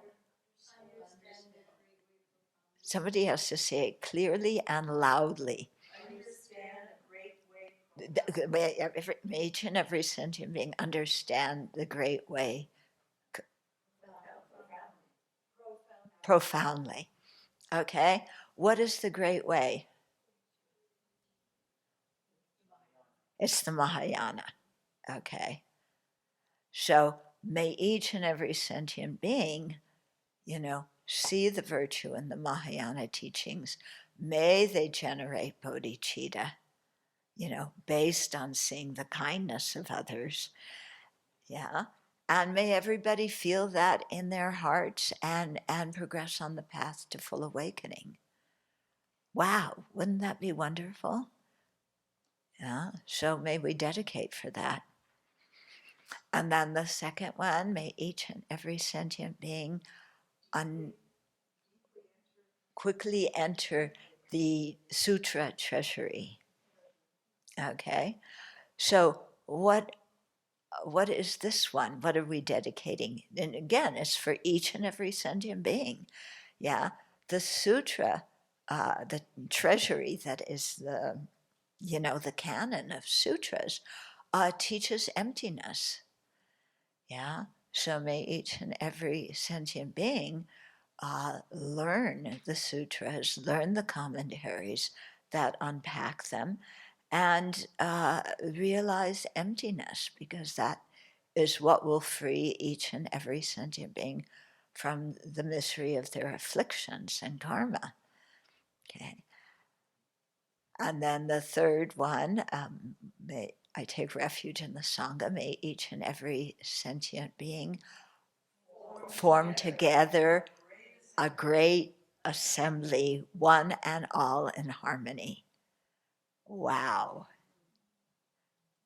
S1: Somebody has to say it clearly and loudly. May each and every sentient being understand the great way profoundly. Okay? What is the great way? It's the Mahayana. Okay? So may each and every sentient being, see the virtue in the Mahayana teachings. May they generate bodhicitta, based on seeing the kindness of others. Yeah. And may everybody feel that in their hearts and progress on the path to full awakening. Wow, wouldn't that be wonderful? Yeah. So may we dedicate for that. And then the second one, may each and every sentient being quickly enter the sutra treasury. Okay, so what is this one? What are we dedicating? And again, it's for each and every sentient being. Yeah, the sutra, the treasury that is the canon of sutras, teaches emptiness. Yeah, so may each and every sentient being learn the sutras, learn the commentaries that unpack them, and realize emptiness, because that is what will free each and every sentient being from the misery of their afflictions and karma. Okay. And then the third one, may I take refuge in the Sangha, may each and every sentient being form together a great assembly, one and all in harmony. Wow.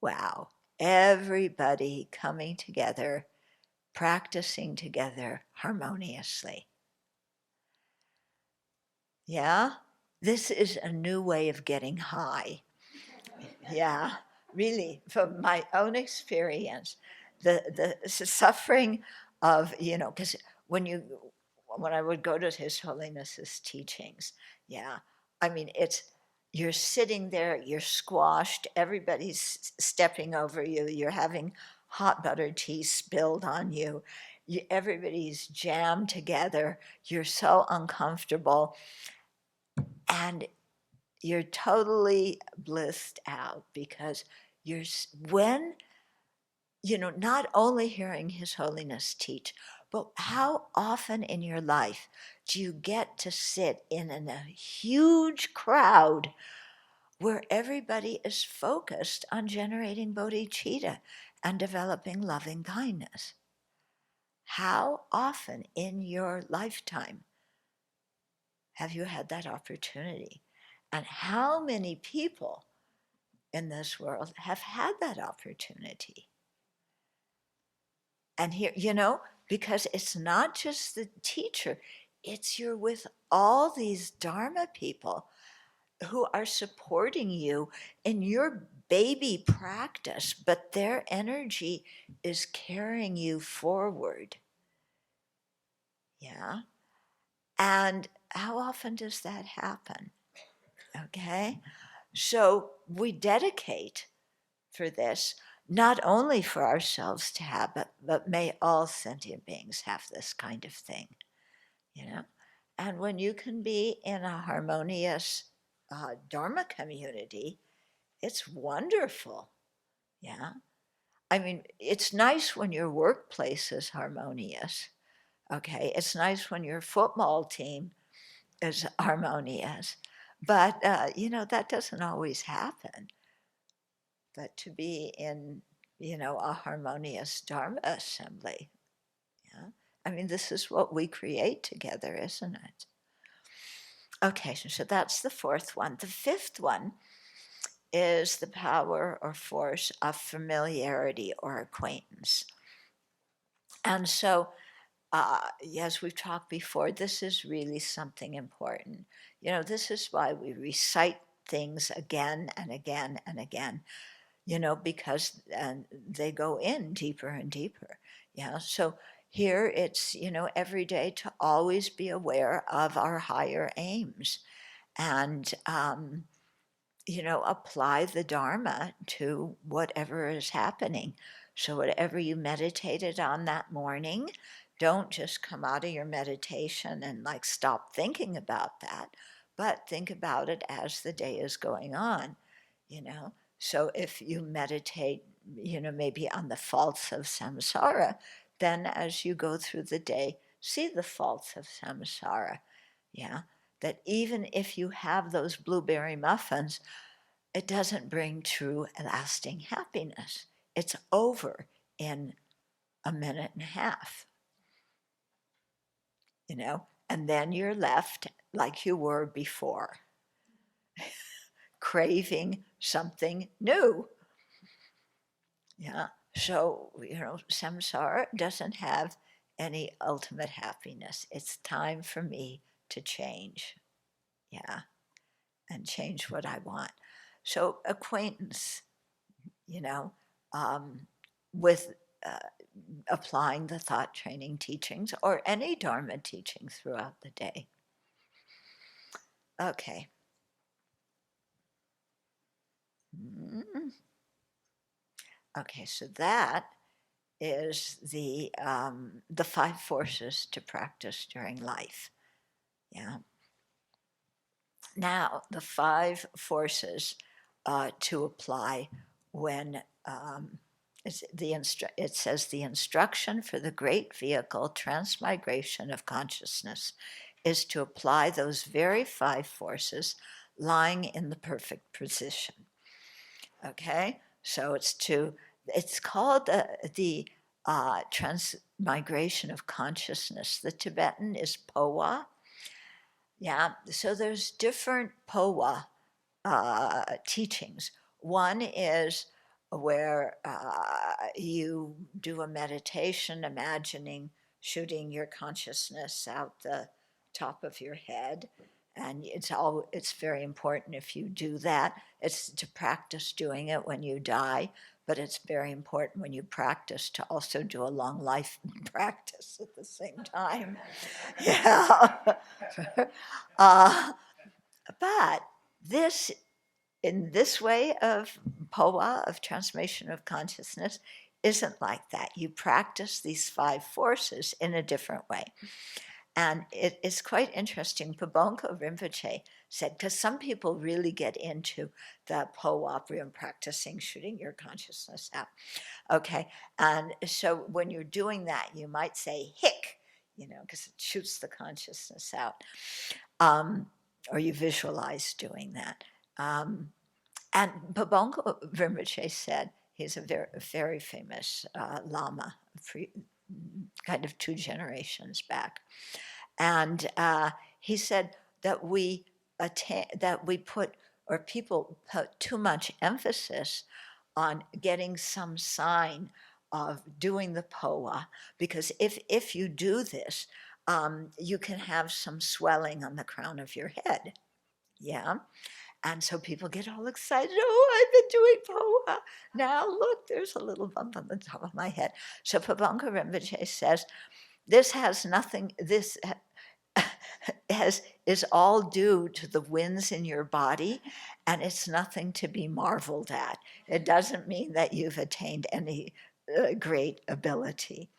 S1: Wow. Everybody coming together, practicing together harmoniously. Yeah? This is a new way of getting high. Yeah, really, from my own experience, the suffering of, because when I would go to His Holiness's teachings, yeah, I mean, it's you're sitting there, you're squashed, everybody's stepping over you, you're having hot butter tea spilled on you, everybody's jammed together, you're so uncomfortable, and you're totally blissed out because when, not only hearing His Holiness teach, but how often in your life do you get to sit in a huge crowd where everybody is focused on generating bodhicitta and developing loving kindness? How often in your lifetime have you had that opportunity? And how many people in this world have had that opportunity? And here, because it's not just the teacher, you're with all these Dharma people who are supporting you in your baby practice, but their energy is carrying you forward. Yeah. And how often does that happen? Okay. So we dedicate for this, not only for ourselves to have, but may all sentient beings have this kind of thing, And when you can be in a harmonious Dharma community, it's wonderful, yeah. I mean, it's nice when your workplace is harmonious, okay? It's nice when your football team is harmonious, but, that doesn't always happen. But to be in, a harmonious Dharma assembly, yeah? I mean, this is what we create together, isn't it? Okay, so that's the fourth one. The fifth one is the power or force of familiarity or acquaintance. And so, as we've talked before, this is really something important. This is why we recite things again and again and again, because they go in deeper and deeper. Yeah. So here it's, every day to always be aware of our higher aims and, apply the Dharma to whatever is happening. So, whatever you meditated on that morning, don't just come out of your meditation and stop thinking about that, but think about it as the day is going on, So, if you meditate, maybe on the faults of samsara, then as you go through the day, see the faults of samsara. Yeah. That even if you have those blueberry muffins, it doesn't bring true lasting happiness. It's over in a minute and a half, and then you're left like you were before, craving something new. Yeah. So, samsara doesn't have any ultimate happiness. It's time for me to change. Yeah. And change what I want. So, acquaintance, um, with applying the thought training teachings or any Dharma teaching throughout the day. Okay. Okay, so that is the 5 forces to practice during life. Yeah. Now, the 5 forces to apply when it says the instruction for the great vehicle transmigration of consciousness is to apply those very 5 forces lying in the perfect position. Okay, so it's called the transmigration of consciousness. The Tibetan is powa. Yeah, so there's different powa teachings. One is where you do a meditation, imagining shooting your consciousness out the top of your head, and it's very important if you do that. It's to practice doing it when you die, but it's very important when you practice to also do a long life practice at the same time. Yeah. But this in this way of POA, of transformation of consciousness, isn't like that. You practice these 5 forces in a different way. And it is quite interesting. Pabonko Rinpoche said, because some people really get into the POA and practicing shooting your consciousness out. Okay, and so when you're doing that, you might say hick, because it shoots the consciousness out, or you visualize doing that. And Pabonko Rinpoche said, he's a very, very famous Lama, kind of 2 generations back, and he said that people put too much emphasis on getting some sign of doing the POA, because if you do this, you can have some swelling on the crown of your head. Yeah. And so people get all excited. Oh, I've been doing POA. Now look, there's a little bump on the top of my head. So Pabonka Rinpoche says, this has nothing, this is all due to the winds in your body, and it's nothing to be marveled at. It doesn't mean that you've attained any great ability.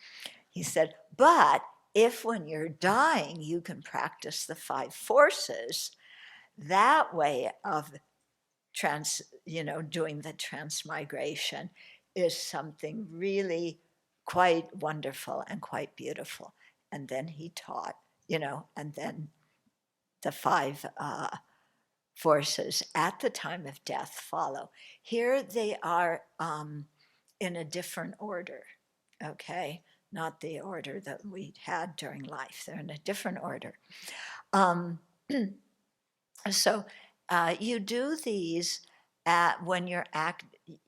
S1: He said, but if when you're dying you can practice the 5 forces, that way of doing the transmigration is something really quite wonderful and quite beautiful. And then he taught, and then the 5 forces at the time of death follow. Here they are in a different order, okay? Not the order that we had during life. They're in a different order. So you do these when you're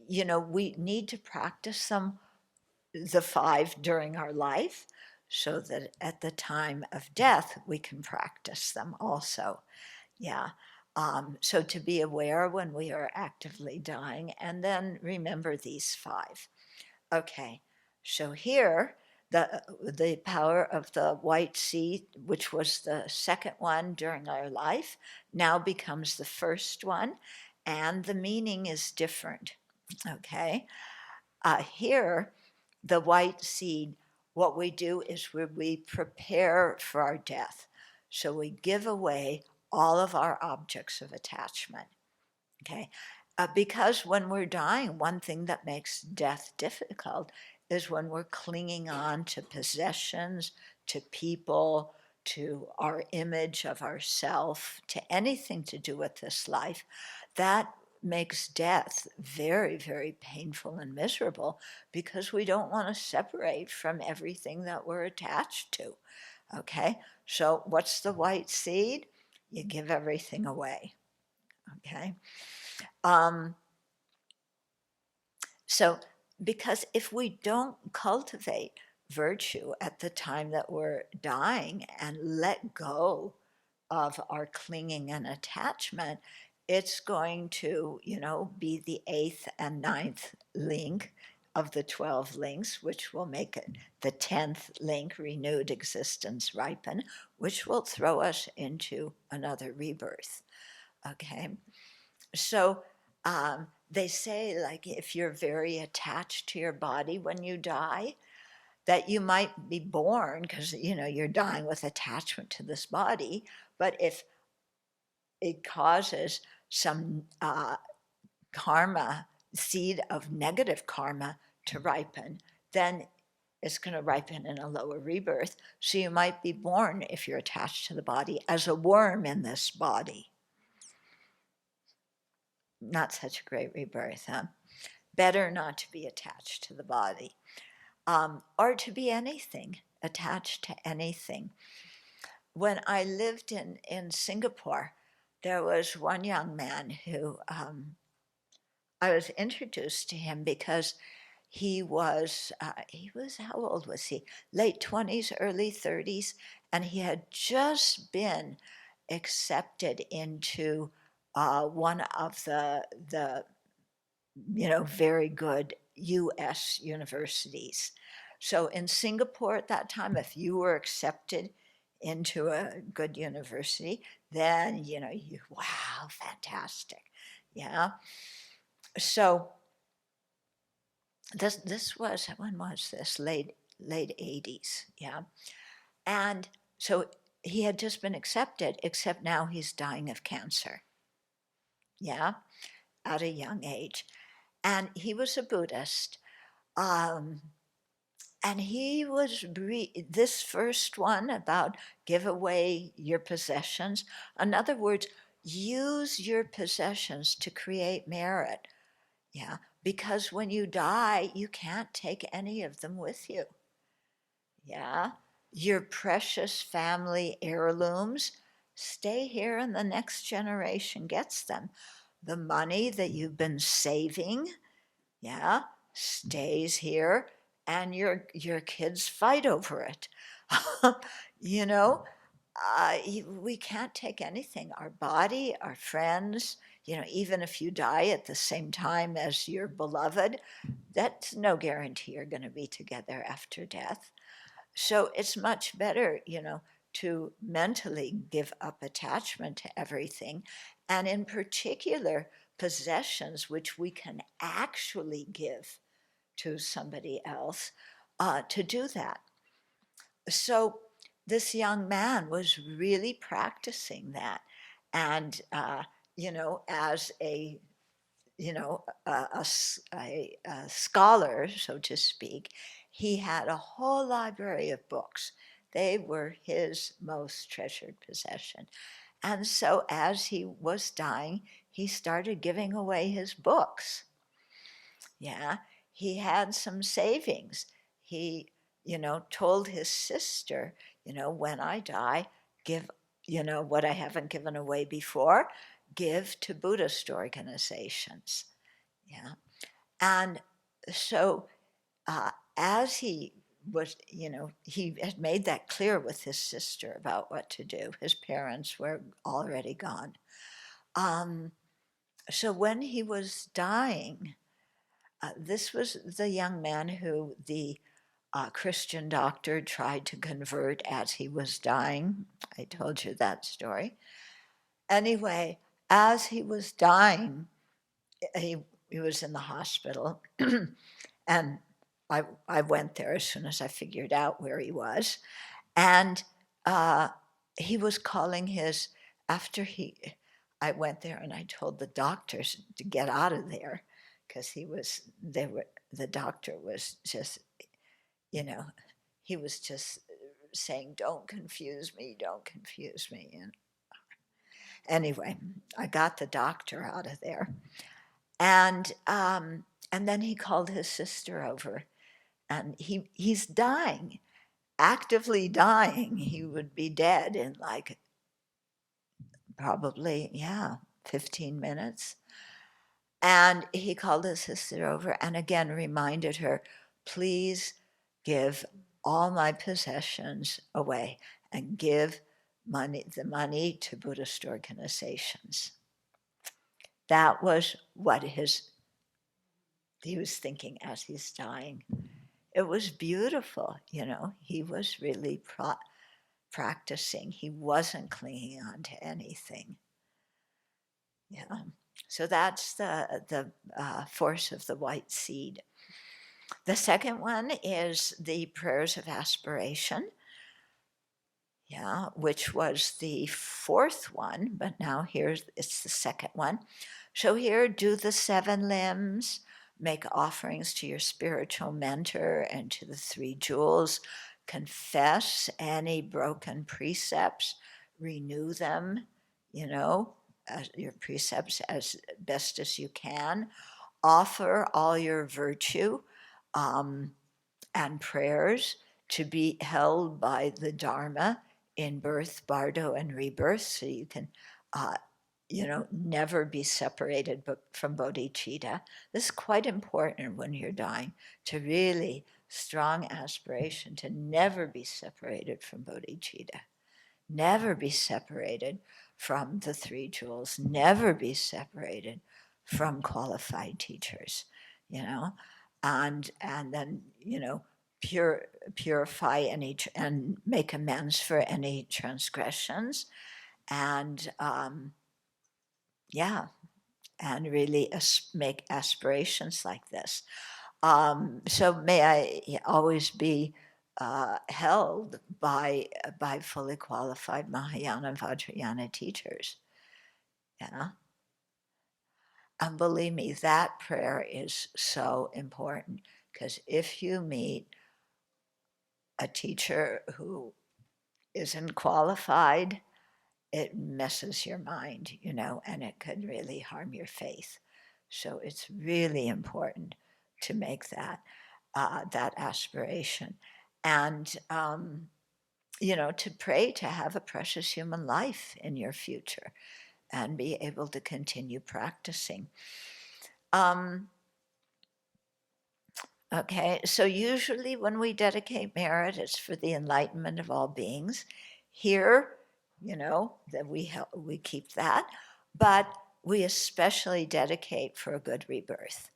S1: we need to practice them, the 5 during our life, so that at the time of death we can practice them also. Yeah. So to be aware when we are actively dying, and then remember these 5. Okay. So here, the power of the white seed, which was the second one during our life, now becomes the first one, and the meaning is different. Okay. Here, the white seed, what we do is we prepare for our death. So we give away all of our objects of attachment, okay? Because when we're dying, one thing that makes death difficult is when we're clinging on to possessions, to people, to our image of ourself, to anything to do with this life. That makes death very, very painful and miserable, because we don't want to separate from everything that we're attached to. Okay, so what's the white seed? You give everything away. Okay, so because if we don't cultivate virtue at the time that we're dying and let go of our clinging and attachment, it's going to, be the 8th and 9th link of the 12 links, which will make it the 10th link, renewed existence ripen, which will throw us into another rebirth. Okay, so they say, like, if you're very attached to your body when you die, that you might be born because you're dying with attachment to this body, but if it causes some karma, seed of negative karma to ripen, then it's going to ripen in a lower rebirth. So you might be born, if you're attached to the body, as a worm in this body. Not such a great rebirth, huh? Better not to be attached to the body, or to be anything, attached to anything. When I lived in Singapore, there was one young man who I was introduced to him because he was how old was he? Late 20s, early 30s, and he had just been accepted into one of the very good U.S. universities. So in Singapore at that time, if you were accepted into a good university, then wow, fantastic. Yeah. So this was, when was this? Late 80s. Yeah. And so he had just been accepted, except now he's dying of cancer. Yeah, at a young age. And he was a Buddhist. Um, and he was, this first one about give away your possessions. In other words, use your possessions to create merit. Yeah, because when you die, you can't take any of them with you. Yeah, your precious family heirlooms stay here and the next generation gets them. The money that you've been saving, yeah, stays here and your kids fight over it. you know, we can't take anything. Our body, our friends, even if you die at the same time as your beloved, that's no guarantee you're going to be together after death. So it's much better, to mentally give up attachment to everything, and in particular, possessions which we can actually give to somebody else, to do that. So this young man was really practicing that. And, as a scholar, so to speak, he had a whole library of books. They were his most treasured possession. And so as he was dying, he started giving away his books. Yeah, he had some savings. He, told his sister, when I die, give, what I haven't given away before, give to Buddhist organizations. Yeah. And so as he was, he had made that clear with his sister about what to do. His parents were already gone. Um, so when he was dying, this was the young man who the Christian doctor tried to convert as he was dying. I told you that story. Anyway, as he was dying, he was in the hospital, and I went there as soon as I figured out where he was. And he was calling I went there and I told the doctors to get out of there because the doctor was just, he was just saying, don't confuse me, don't confuse me. And anyway, I got the doctor out of there. And then he called his sister over, and he's dying, actively dying. He would be dead in like probably, 15 minutes. And he called his sister over and again reminded her, please give all my possessions away and give the money to Buddhist organizations. That was what he was thinking as he's dying. It was beautiful, he was really practicing. He wasn't clinging on to anything. Yeah. So that's the force of the white seed. The second one is the prayers of aspiration. Yeah, which was the fourth one, but now it's the second one. So here, do the 7 limbs, make offerings to your spiritual mentor and to the 3 jewels, confess any broken precepts, renew them, your precepts as best as you can, offer all your virtue and prayers to be held by the Dharma in birth, bardo, and rebirth, so you can, never be separated from bodhicitta. This is quite important when you're dying, to really strong aspiration to never be separated from bodhicitta, never be separated from the 3 jewels, never be separated from qualified teachers, and then, purify and make amends for any transgressions, and and really make aspirations like this. So may I always be held by fully qualified Mahayana and Vajrayana teachers. Yeah. And believe me, that prayer is so important, because if you meet a teacher who isn't qualified, it messes your mind, and it could really harm your faith. So it's really important to make that aspiration, and to pray to have a precious human life in your future and be able to continue practicing. Okay, so usually when we dedicate merit, it's for the enlightenment of all beings. Here, that we keep that, but we especially dedicate for a good rebirth,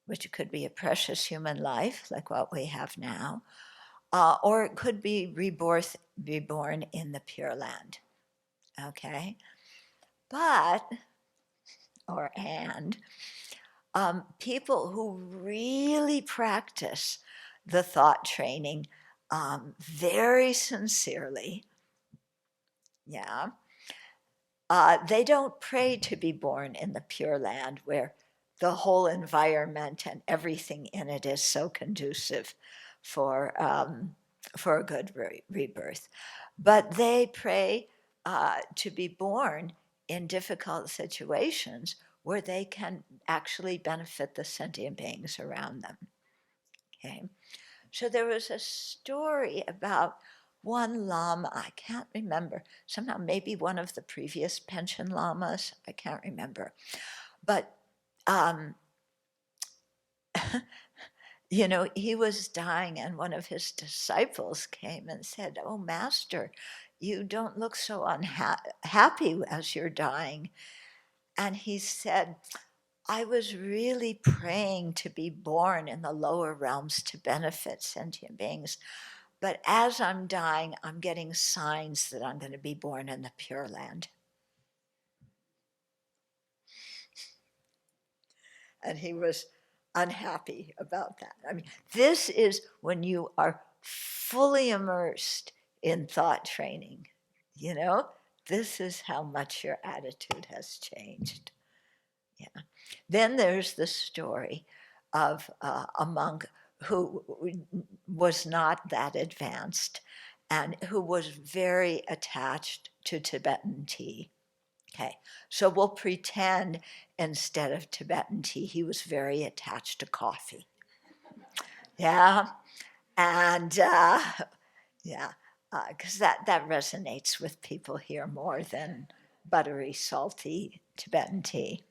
S1: which could be a precious human life like what we have now, or it could be reborn in the Pure Land. Okay, people who really practice the thought training very sincerely, they don't pray to be born in the Pure Land where the whole environment and everything in it is so conducive for a good rebirth. But they pray to be born in difficult situations where they can actually benefit the sentient beings around them. Okay, so there was a story about one lama, I can't remember, somehow maybe one of the previous pension lamas, I can't remember, but he was dying, and one of his disciples came and said, "Oh, Master, you don't look so happy as you're dying." And he said, "I was really praying to be born in the lower realms to benefit sentient beings. But as I'm dying, I'm getting signs that I'm going to be born in the Pure Land." And he was unhappy about that. I mean, this is when you are fully immersed in thought training. This is how much your attitude has changed. Yeah. Then there's the story of a monk who was not that advanced and who was very attached to Tibetan tea. Okay, so we'll pretend instead of Tibetan tea, he was very attached to coffee. Yeah, and because that resonates with people here more than buttery, salty Tibetan tea.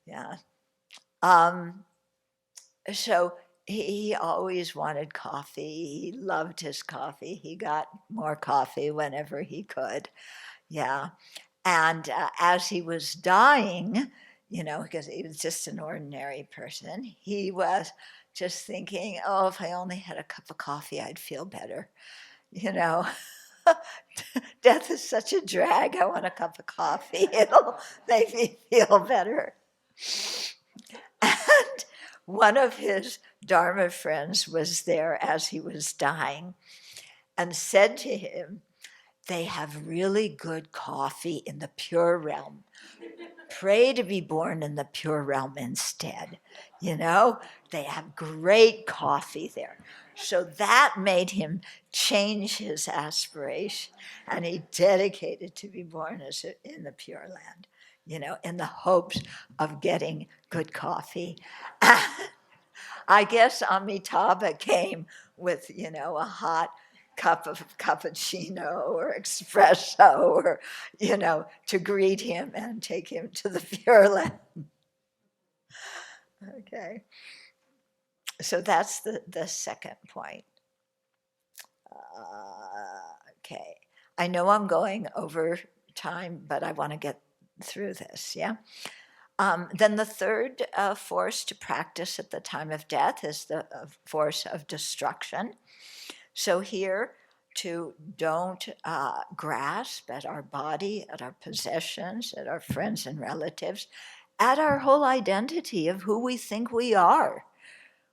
S1: Yeah. So he always wanted coffee. He loved his coffee. He got more coffee whenever he could. Yeah. And as he was dying, because he was just an ordinary person, he was just thinking, "Oh, if I only had a cup of coffee, I'd feel better." Death is such a drag. I want a cup of coffee. It'll make me feel better. And one of his Dharma friends was there as he was dying and said to him, "They have really good coffee in the pure realm. Pray to be born in the pure realm instead. They have great coffee there." So that made him change his aspiration, and he dedicated to be born in the Pure Land, in the hopes of getting good coffee. I guess Amitabha came with, a hot cup of cappuccino or espresso, or, to greet him and take him to the Pure Land. Okay. So that's the second point. Okay. I know I'm going over time, but I want to get through this, yeah? Then the third force to practice at the time of death is the force of destruction. So here, to don't grasp at our body, at our possessions, at our friends and relatives, at our whole identity of who we think we are,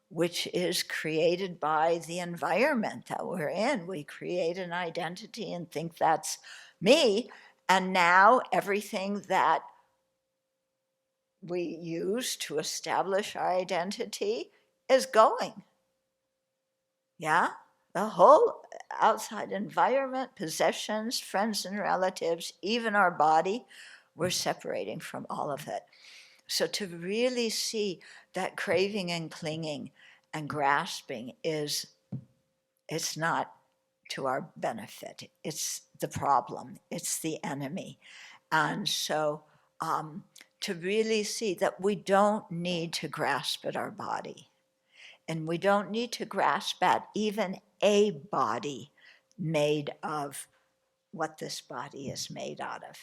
S1: which is created by the environment that we're in. We create an identity and think that's me, and now everything that we use to establish our identity is going. Yeah? The whole outside environment, possessions, friends and relatives, even our body, we're separating from all of it. So to really see that craving and clinging and grasping it's not to our benefit. It's the problem. It's the enemy. And so to really see that we don't need to grasp at our body. And we don't need to grasp at even a body made of what this body is made out of.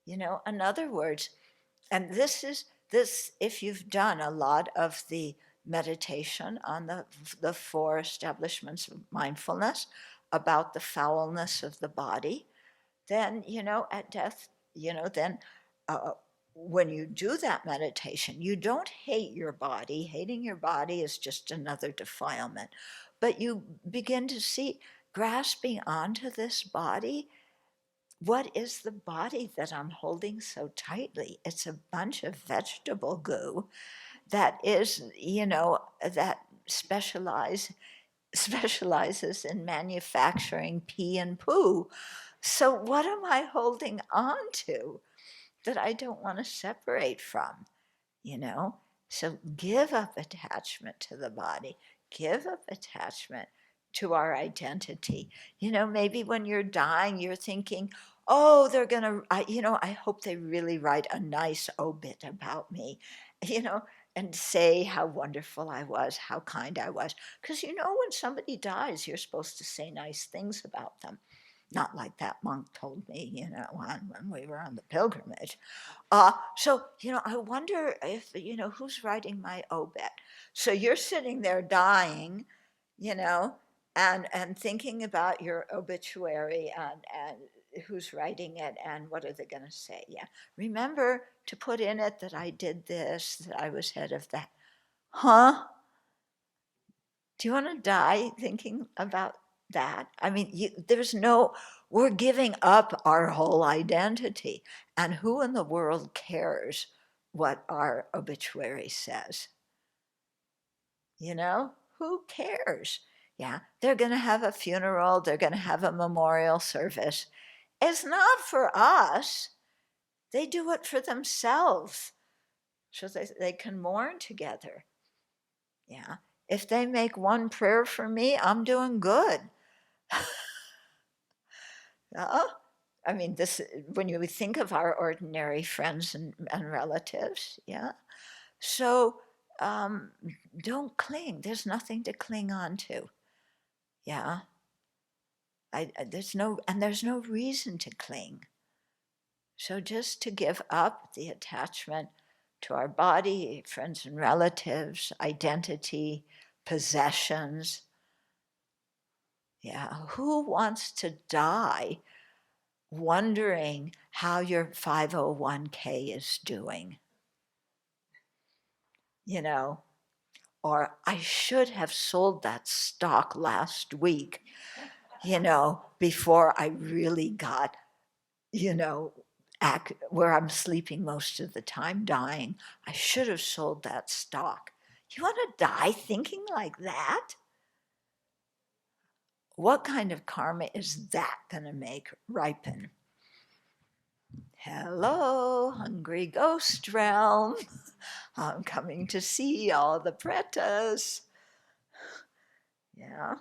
S1: In other words, and this, if you've done a lot of the meditation on the four establishments of mindfulness about the foulness of the body, then, at death, then when you do that meditation, you don't hate your body. Hating your body is just another defilement. But you begin to see, grasping onto this body, what is the body that I'm holding so tightly? It's a bunch of vegetable goo that is, that specializes in manufacturing pee and poo. So what am I holding on to that I don't want to separate from? So give up attachment to the body, give up attachment to our identity. Maybe when you're dying, you're thinking, oh, they're gonna, I hope they really write a nice obit about me, and say how wonderful I was, how kind I was. Because when somebody dies, you're supposed to say nice things about them. Not like that monk told me, when we were on the pilgrimage. So, I wonder if, who's writing my obit. So you're sitting there dying, and thinking about your obituary and who's writing it and what are they going to say. Yeah. Remember to put in it that I did this, that I was head of that. Huh? Do you want to die thinking about that? I mean, we're giving up our whole identity. And who in the world cares what our obituary says? Who cares? Yeah, they're going to have a funeral, they're going to have a memorial service. It's not for us. They do it for themselves so they can mourn together. Yeah. If they make one prayer for me, I'm doing good. I mean, when you think of our ordinary friends and relatives, yeah. So don't cling. There's nothing to cling on to. Yeah. There's no reason to cling. So just to give up the attachment to our body, friends and relatives, identity, possessions. Yeah, who wants to die wondering how your 501k is doing? Or I should have sold that stock last week, before I really got, where I'm sleeping most of the time, dying. I should have sold that stock. You want to die thinking like that? What kind of karma is that going to make ripen? Hello, hungry ghost realm. I'm coming to see all the pretas. Yeah.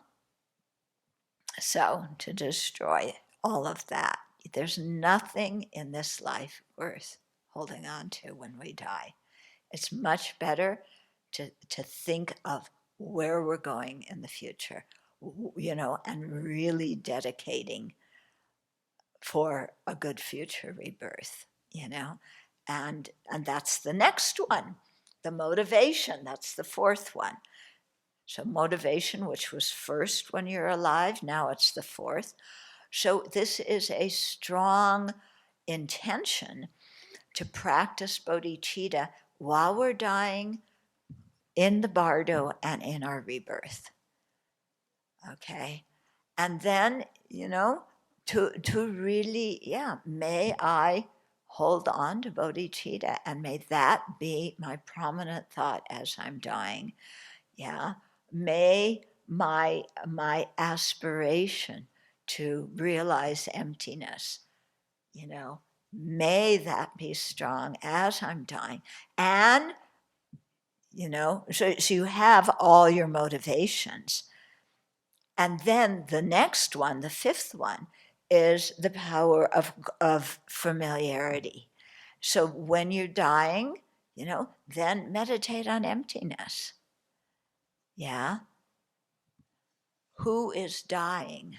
S1: So to destroy all of that, there's nothing in this life worth holding on to when we die. It's much better to think of where we're going in the future, and really dedicating for a good future rebirth, and that's the next one, the motivation. That's the fourth one. So motivation, which was first when you're alive, now it's the fourth. So this is a strong intention to practice bodhicitta while we're dying, in the bardo, and in our rebirth. Okay? And then, to really, may I hold on to bodhicitta, and may that be my prominent thought as I'm dying. Yeah. May my aspiration to realize emptiness, may that be strong as I'm dying. And, so you have all your motivations. And then the next one, the fifth one, is the power of familiarity. So when you're dying, then meditate on emptiness. Yeah? Who is dying?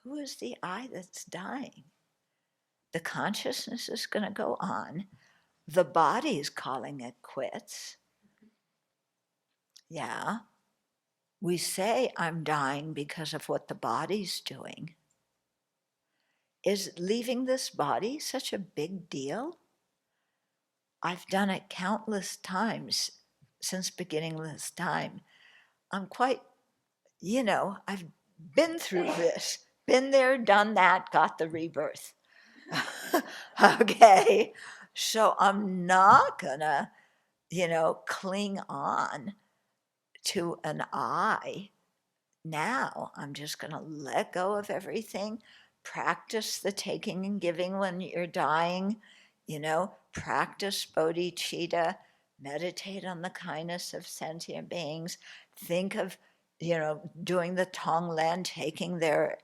S1: Who is the I that's dying? The consciousness is going to go on. The body is calling it quits. Yeah. We say, I'm dying because of what the body's doing. Is leaving this body such a big deal? I've done it countless times since beginning this time. I'm quite, I've been through this, been there, done that, got the rebirth. Okay, so I'm not gonna, cling on to an I. Now I'm just gonna let go of everything, practice the taking and giving when you're dying, practice bodhicitta, meditate on the kindness of sentient beings, think of, doing the Tonglen, taking their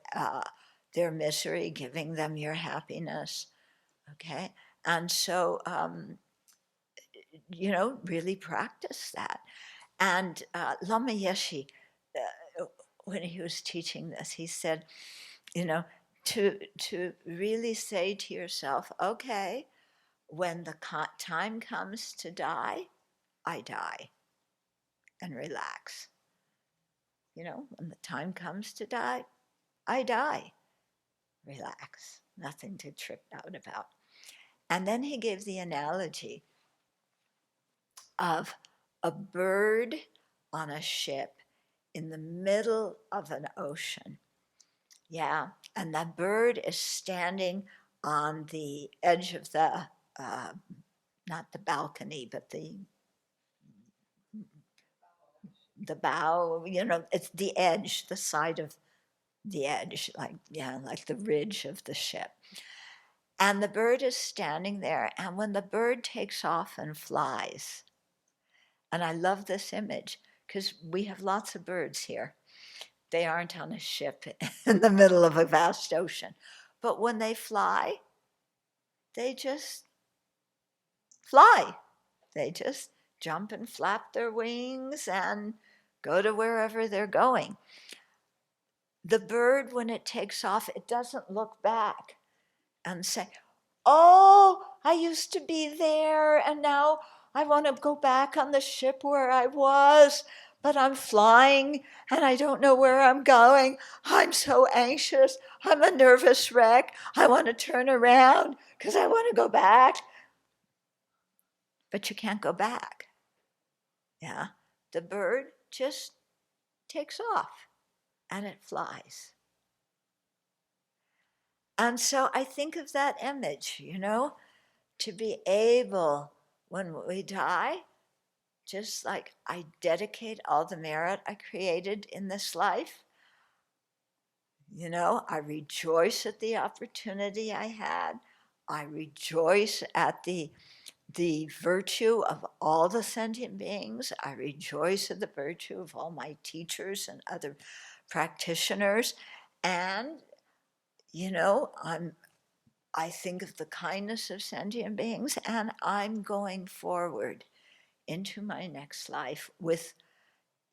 S1: misery, giving them your happiness. Okay, and so really practice that. And Lama Yeshe, when he was teaching this, he said, to really say to yourself, okay, when the time comes to die, I die, and relax. When the time comes to die, I die, relax, nothing to trip out about. And then he gave the analogy of a bird on a ship in the middle of an ocean. Yeah, and the bird is standing on the edge of the, not the balcony, but the bow, it's the edge, the side of the edge, like the ridge of the ship. And the bird is standing there, and when the bird takes off and flies, and I love this image because we have lots of birds here. They aren't on a ship in the middle of a vast ocean. But when they fly, they just fly. They just jump and flap their wings and go to wherever they're going. The bird, when it takes off, it doesn't look back and say, oh, I used to be there and now I want to go back on the ship where I was, but I'm flying and I don't know where I'm going. I'm so anxious. I'm a nervous wreck. I want to turn around because I want to go back. But you can't go back. Yeah, the bird just takes off and it flies. And so I think of that image, to be able, when we die, just like I dedicate all the merit I created in this life. I rejoice at the opportunity I had. I rejoice at the virtue of all the sentient beings. I rejoice at the virtue of all my teachers and other practitioners. And, I think of the kindness of sentient beings, and I'm going forward into my next life with,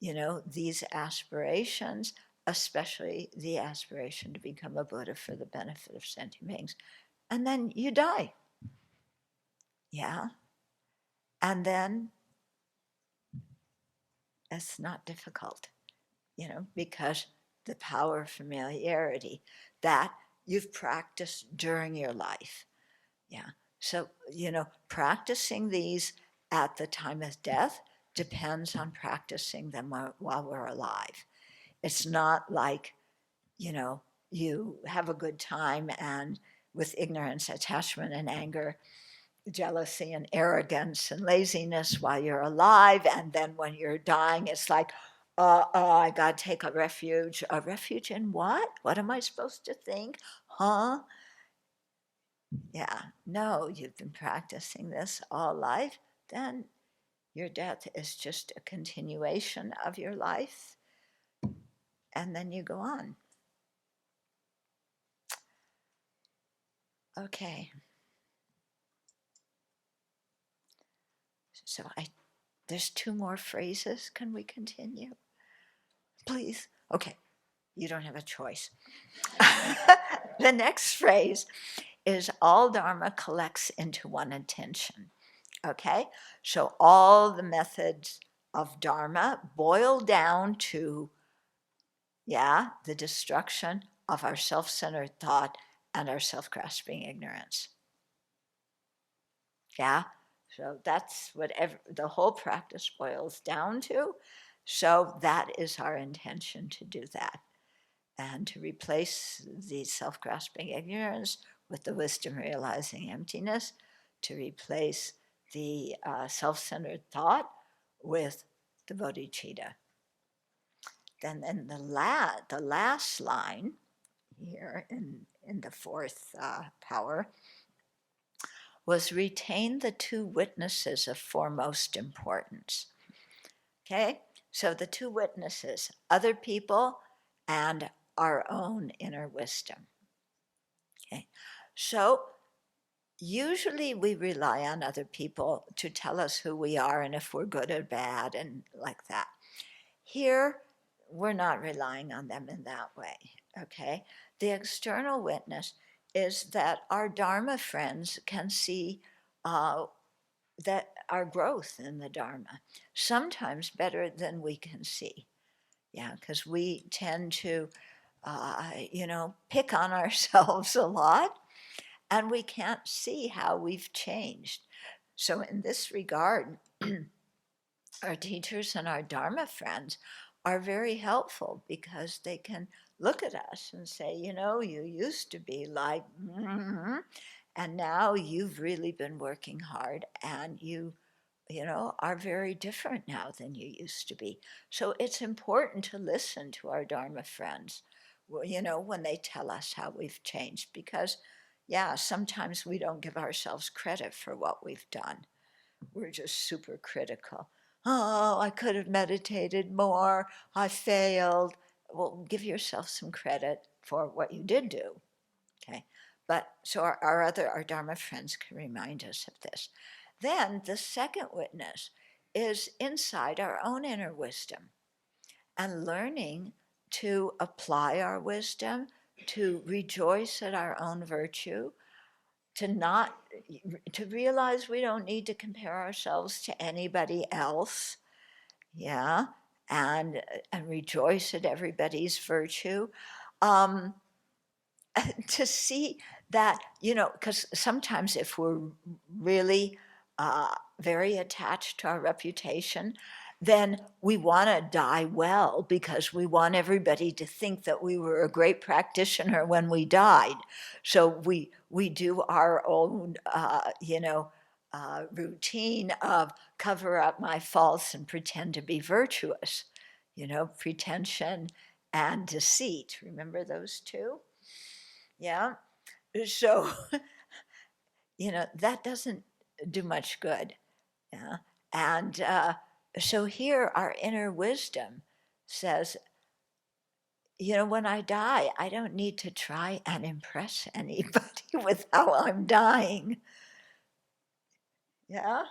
S1: these aspirations, especially the aspiration to become a Buddha for the benefit of sentient beings. And then you die. Yeah. And then it's not difficult, because the power of familiarity, that, you've practiced during your life. Yeah. So, practicing these at the time of death depends on practicing them while we're alive. It's not like, you have a good time and with ignorance, attachment, and anger, jealousy, and arrogance, and laziness while you're alive. And then when you're dying, it's like, I got to take a refuge. A refuge in what? What am I supposed to think? Huh? Yeah, no, you've been practicing this all life, then your death is just a continuation of your life, and then you go on. Okay. So there's 2 more phrases. Can we continue? Please? Okay, you don't have a choice. The next phrase is all Dharma collects into one attention. Okay, so all the methods of Dharma boil down to, the destruction of our self-centered thought and our self-grasping ignorance. Yeah, so that's what the whole practice boils down to. So that is our intention, to do that, and to replace the self-grasping ignorance with the wisdom realizing emptiness, to replace the self-centered thought with the bodhicitta. Then in the last line here in the 4th power was retain the 2 witnesses of foremost importance. Okay, so the 2 witnesses, other people and our own inner wisdom. Okay, so usually we rely on other people to tell us who we are and if we're good or bad and like that. Here, we're not relying on them in that way, okay? The external witness is that our Dharma friends can see that our growth in the Dharma, sometimes better than we can see. Yeah, because we tend to, pick on ourselves a lot, and we can't see how we've changed. So in this regard, our teachers and our Dharma friends are very helpful because they can look at us and say, you used to be like, and now you've really been working hard, and you are very different now than you used to be. So it's important to listen to our Dharma friends, when they tell us how we've changed, because, sometimes we don't give ourselves credit for what we've done. We're just super critical. Oh, I could have meditated more. I failed. Well, give yourself some credit for what you did do. Okay. But so our Dharma friends can remind us of this. Then the second witness is inside our own inner wisdom, and learning to apply our wisdom, to rejoice at our own virtue, to realize we don't need to compare ourselves to anybody else, and rejoice at everybody's virtue. To see that, because sometimes if we're really very attached to our reputation, then we want to die well because we want everybody to think that we were a great practitioner when we died. So we do our own, routine of cover up my faults and pretend to be virtuous, pretension and deceit. Remember those 2? Yeah. So, that doesn't do much good. Yeah. And so here our inner wisdom says, when I die, I don't need to try and impress anybody with how I'm dying. Yeah.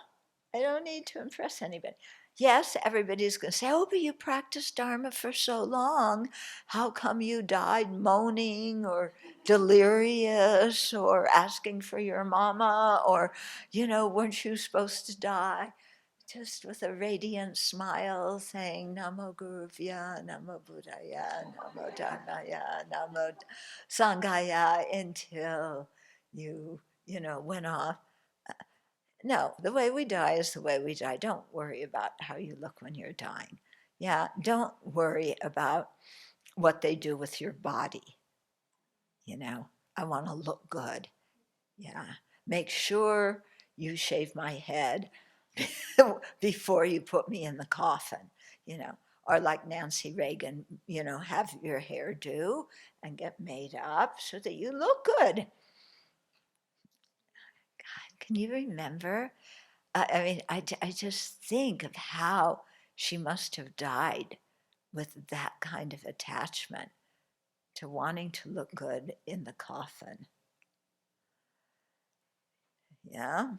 S1: I don't need to impress anybody. Yes, everybody's going to say, oh, but you practiced Dharma for so long. How come you died moaning or delirious or asking for your mama, or, weren't you supposed to die? just with a radiant smile saying Namo Guruvya, Namo Buddhaya, Namo Dharmaya, Namo Sanghaya until you went off. No, the way we die is the way we die. Don't worry about how you look when you're dying. Yeah, don't worry about what they do with your body. I want to look good. Yeah, make sure you shave my head before you put me in the coffin, or like Nancy Reagan, have your hair do and get made up so that you look good. God, can you remember? I mean, I just think of how she must have died with that kind of attachment to wanting to look good in the coffin. Yeah.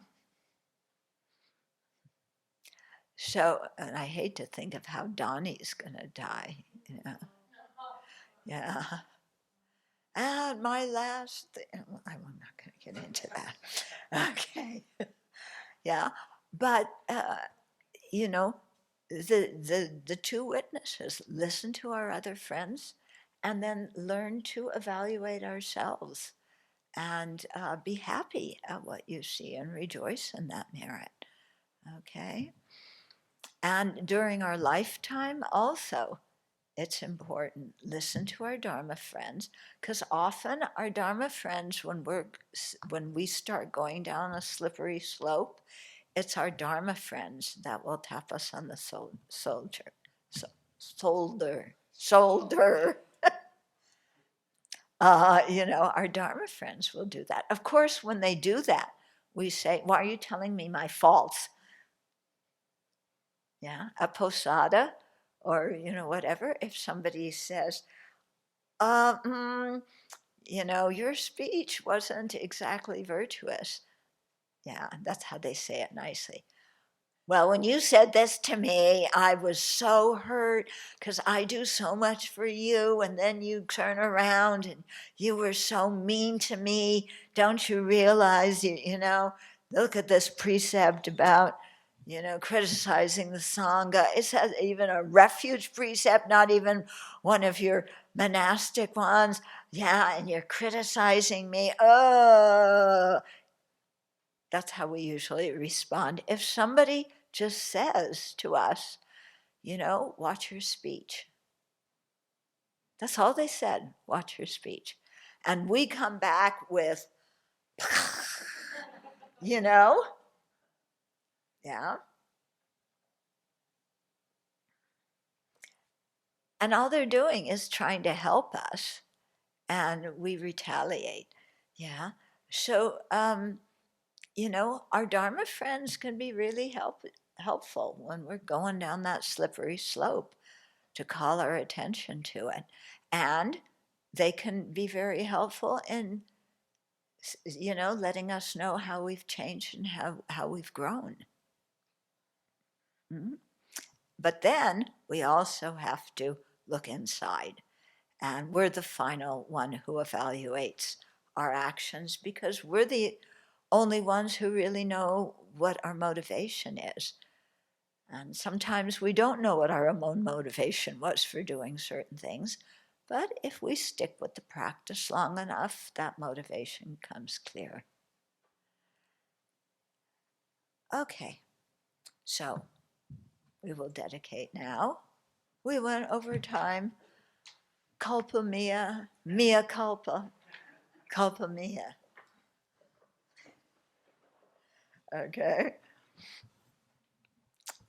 S1: So, and I hate to think of how Donnie's going to die. Yeah. And my last thing, I'm not going to get into that. Okay. Yeah. But, the two witnesses listen to our other friends and then learn to evaluate ourselves and be happy at what you see and rejoice in that merit. Okay. And during our lifetime also, it's important. Listen to our Dharma friends, because often our Dharma friends, when we start going down a slippery slope, it's our Dharma friends that will tap us on the shoulder. Our Dharma friends will do that. Of course, when they do that, we say, "Why are you telling me my faults?" Yeah, a posada, or whatever. If somebody says, your speech wasn't exactly virtuous. Yeah, that's how they say it nicely. Well, when you said this to me, I was so hurt because I do so much for you, and then you turn around and you were so mean to me. Don't you realize, look at this precept about, criticizing the Sangha. It's even a refuge precept, not even one of your monastic ones. Yeah, and you're criticizing me. Oh, that's how we usually respond. If somebody just says to us, watch your speech. That's all they said, watch your speech. And we come back with, yeah. And all they're doing is trying to help us, and we retaliate. Yeah. So, our Dharma friends can be really helpful when we're going down that slippery slope, to call our attention to it. And they can be very helpful in, letting us know how we've changed and how we've grown. Mm-hmm. But then we also have to look inside. And we're the final one who evaluates our actions, because we're the only ones who really know what our motivation is. And sometimes we don't know what our own motivation was for doing certain things. But if we stick with the practice long enough, that motivation comes clear. Okay, so we will dedicate now. We went over time. Culpa mea, mea culpa, culpa mea. Okay.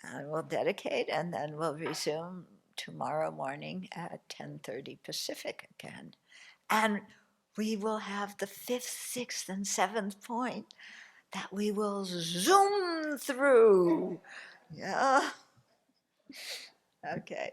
S1: And we'll dedicate, and then we'll resume tomorrow morning at 10:30 Pacific again. And we will have the 5th, 6th, and 7th point that we will zoom through. Yeah. Okay.